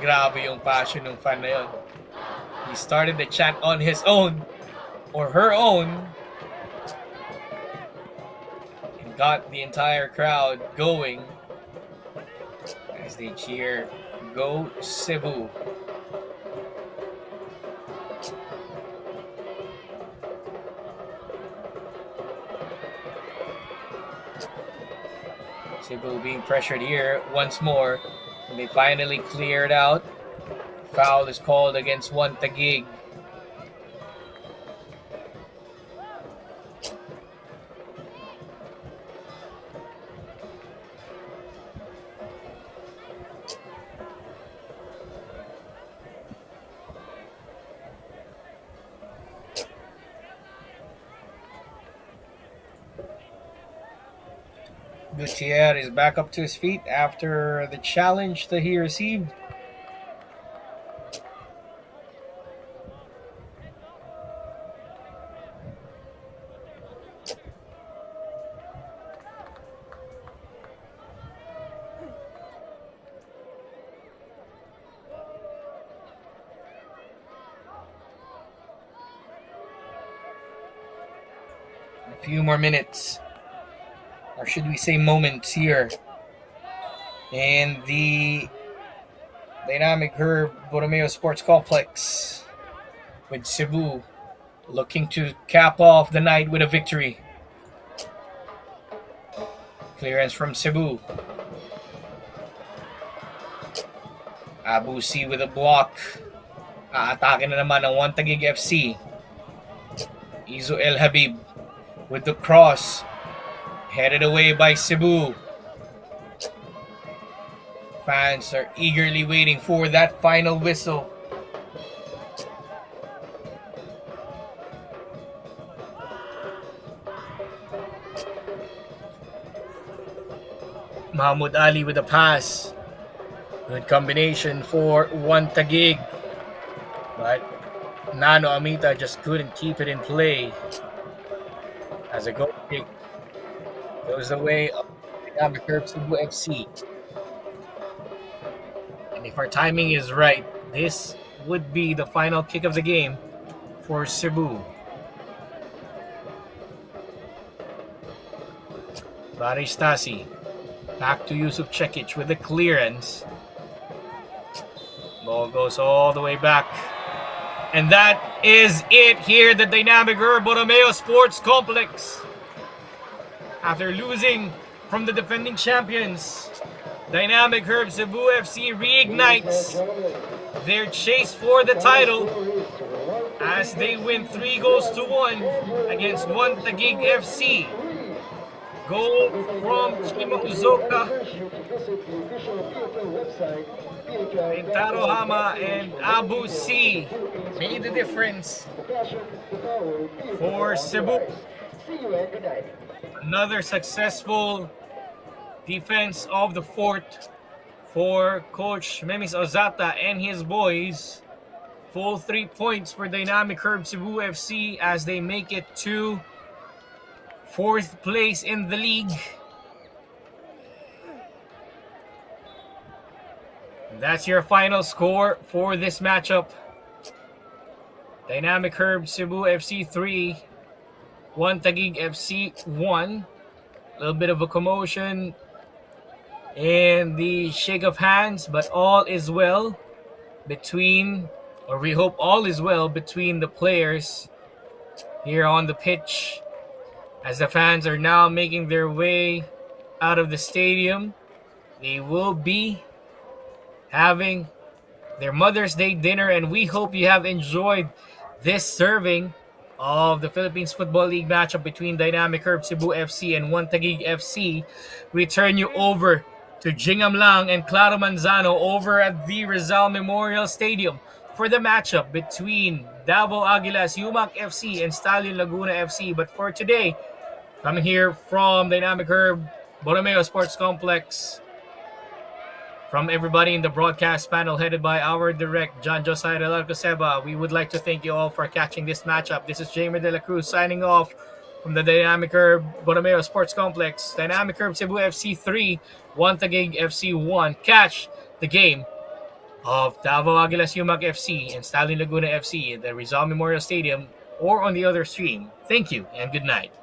Grabe yung passion ng fan na yun. He started the chant on his own or her own and got the entire crowd going as they cheer, "Go Cebu." Cebu being pressured here once more. And they finally cleared out. Foul is called against One Taguig. Gutierrez is back up to his feet after the challenge that he received. A few more minutes, or should we say moments, here in the Dynamic Herb Borromeo Sports Complex, with Cebu looking to cap off the night with a victory. Clearance from Cebu. Abu C with a block. Aatake na naman ng One Taguig FC. Izo El Habib with the cross. Headed away by Cebu. Fans are eagerly waiting for that final whistle. Mahmoud Ali with a pass. Good combination for One Taguig. But Nano Amita just couldn't keep it in play. As a goal kick goes the way of Dynamic Herb Cebu FC. And if our timing is right, this would be the final kick of the game for Cebu. Baristasi. Back to Yusuf Cekic with the clearance. Ball goes all the way back. And that is it here at the Dynamic Herb Borromeo Sports Complex. After losing from the defending champions, Dynamic Herb Cebu FC reignites their chase for the title as they win 3-1 against One Taguig FC. Goal from Chima Uzoka, Rintaro Hama, and Abu C made the difference for Cebu. Another successful defense of the fort for Coach Memis Ozata and his boys. Full 3 points for Dynamic Herb Cebu FC as they make it to 4th place in the league. That's your final score for this matchup. Dynamic Herb Cebu FC 3, One Taguig FC 1. A little bit of a commotion in the shake of hands, but all is well between, or we hope all is well between the players here on the pitch. As the fans are now making their way out of the stadium, they will be having their Mother's Day dinner, and we hope you have enjoyed this serving of the Philippines Football League matchup between Dynamic Herb Cebu FC and One Taguig FC. We turn you over to Jingam Lang and Claro Manzano over at the Rizal Memorial Stadium for the matchup between Davao Aguilas Yumak FC and Stallion Laguna FC. But for today, coming here from Dynamic Herb Borromeo Sports Complex, from everybody in the broadcast panel headed by our direct John Josiah de la Coseba, we would like to thank you all for catching this matchup. This is Jamer de la Cruz signing off from the Dynamic Herb Borromeo Sports Complex. Dynamic Herb Cebu FC 3, One Taguig FC 1. Catch the game of Davao Aguilas Yumak FC and Stallion Laguna FC at the Rizal Memorial Stadium or on the other stream. Thank you and good night.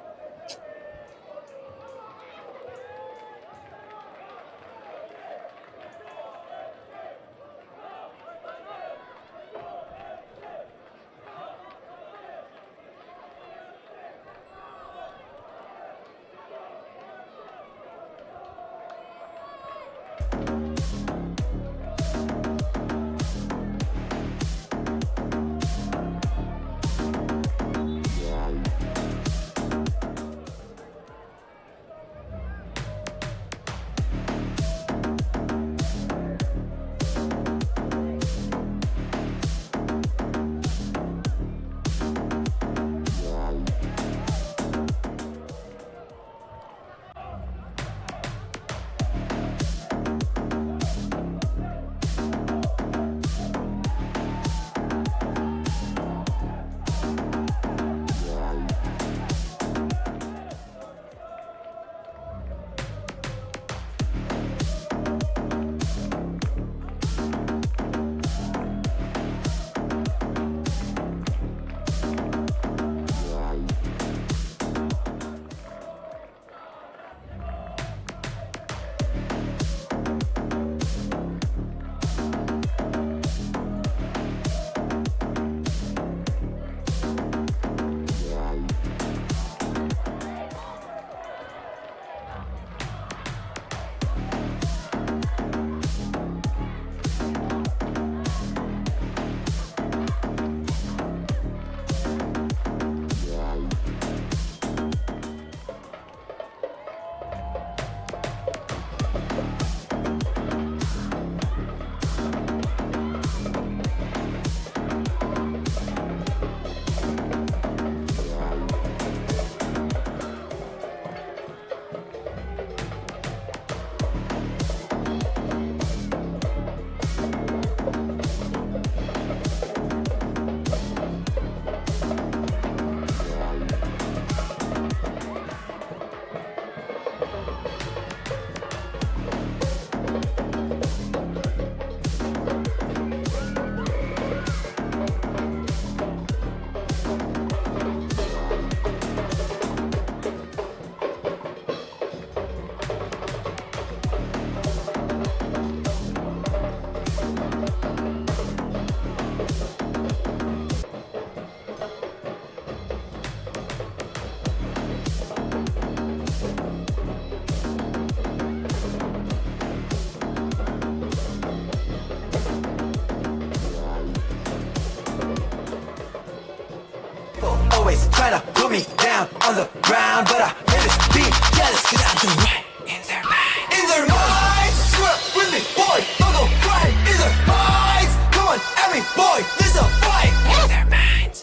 try to put me down on the ground, but I hate this being jealous, cause I'm the right in their minds. In their minds, screw up with me, boy, don't go crying. In their minds, come on at me, boy, there's a fight. In their minds.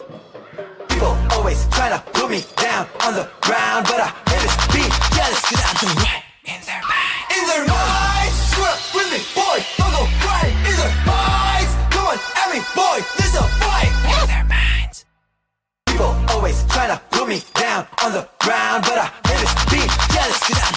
People always try to put me down on the ground, but I hate this being jealous, cause I'm the right in their minds. In their minds, screw up with me, boy, don't go crying. In their minds, come on at me, boy, there's a fight. In their minds. People always try to put me down on the ground.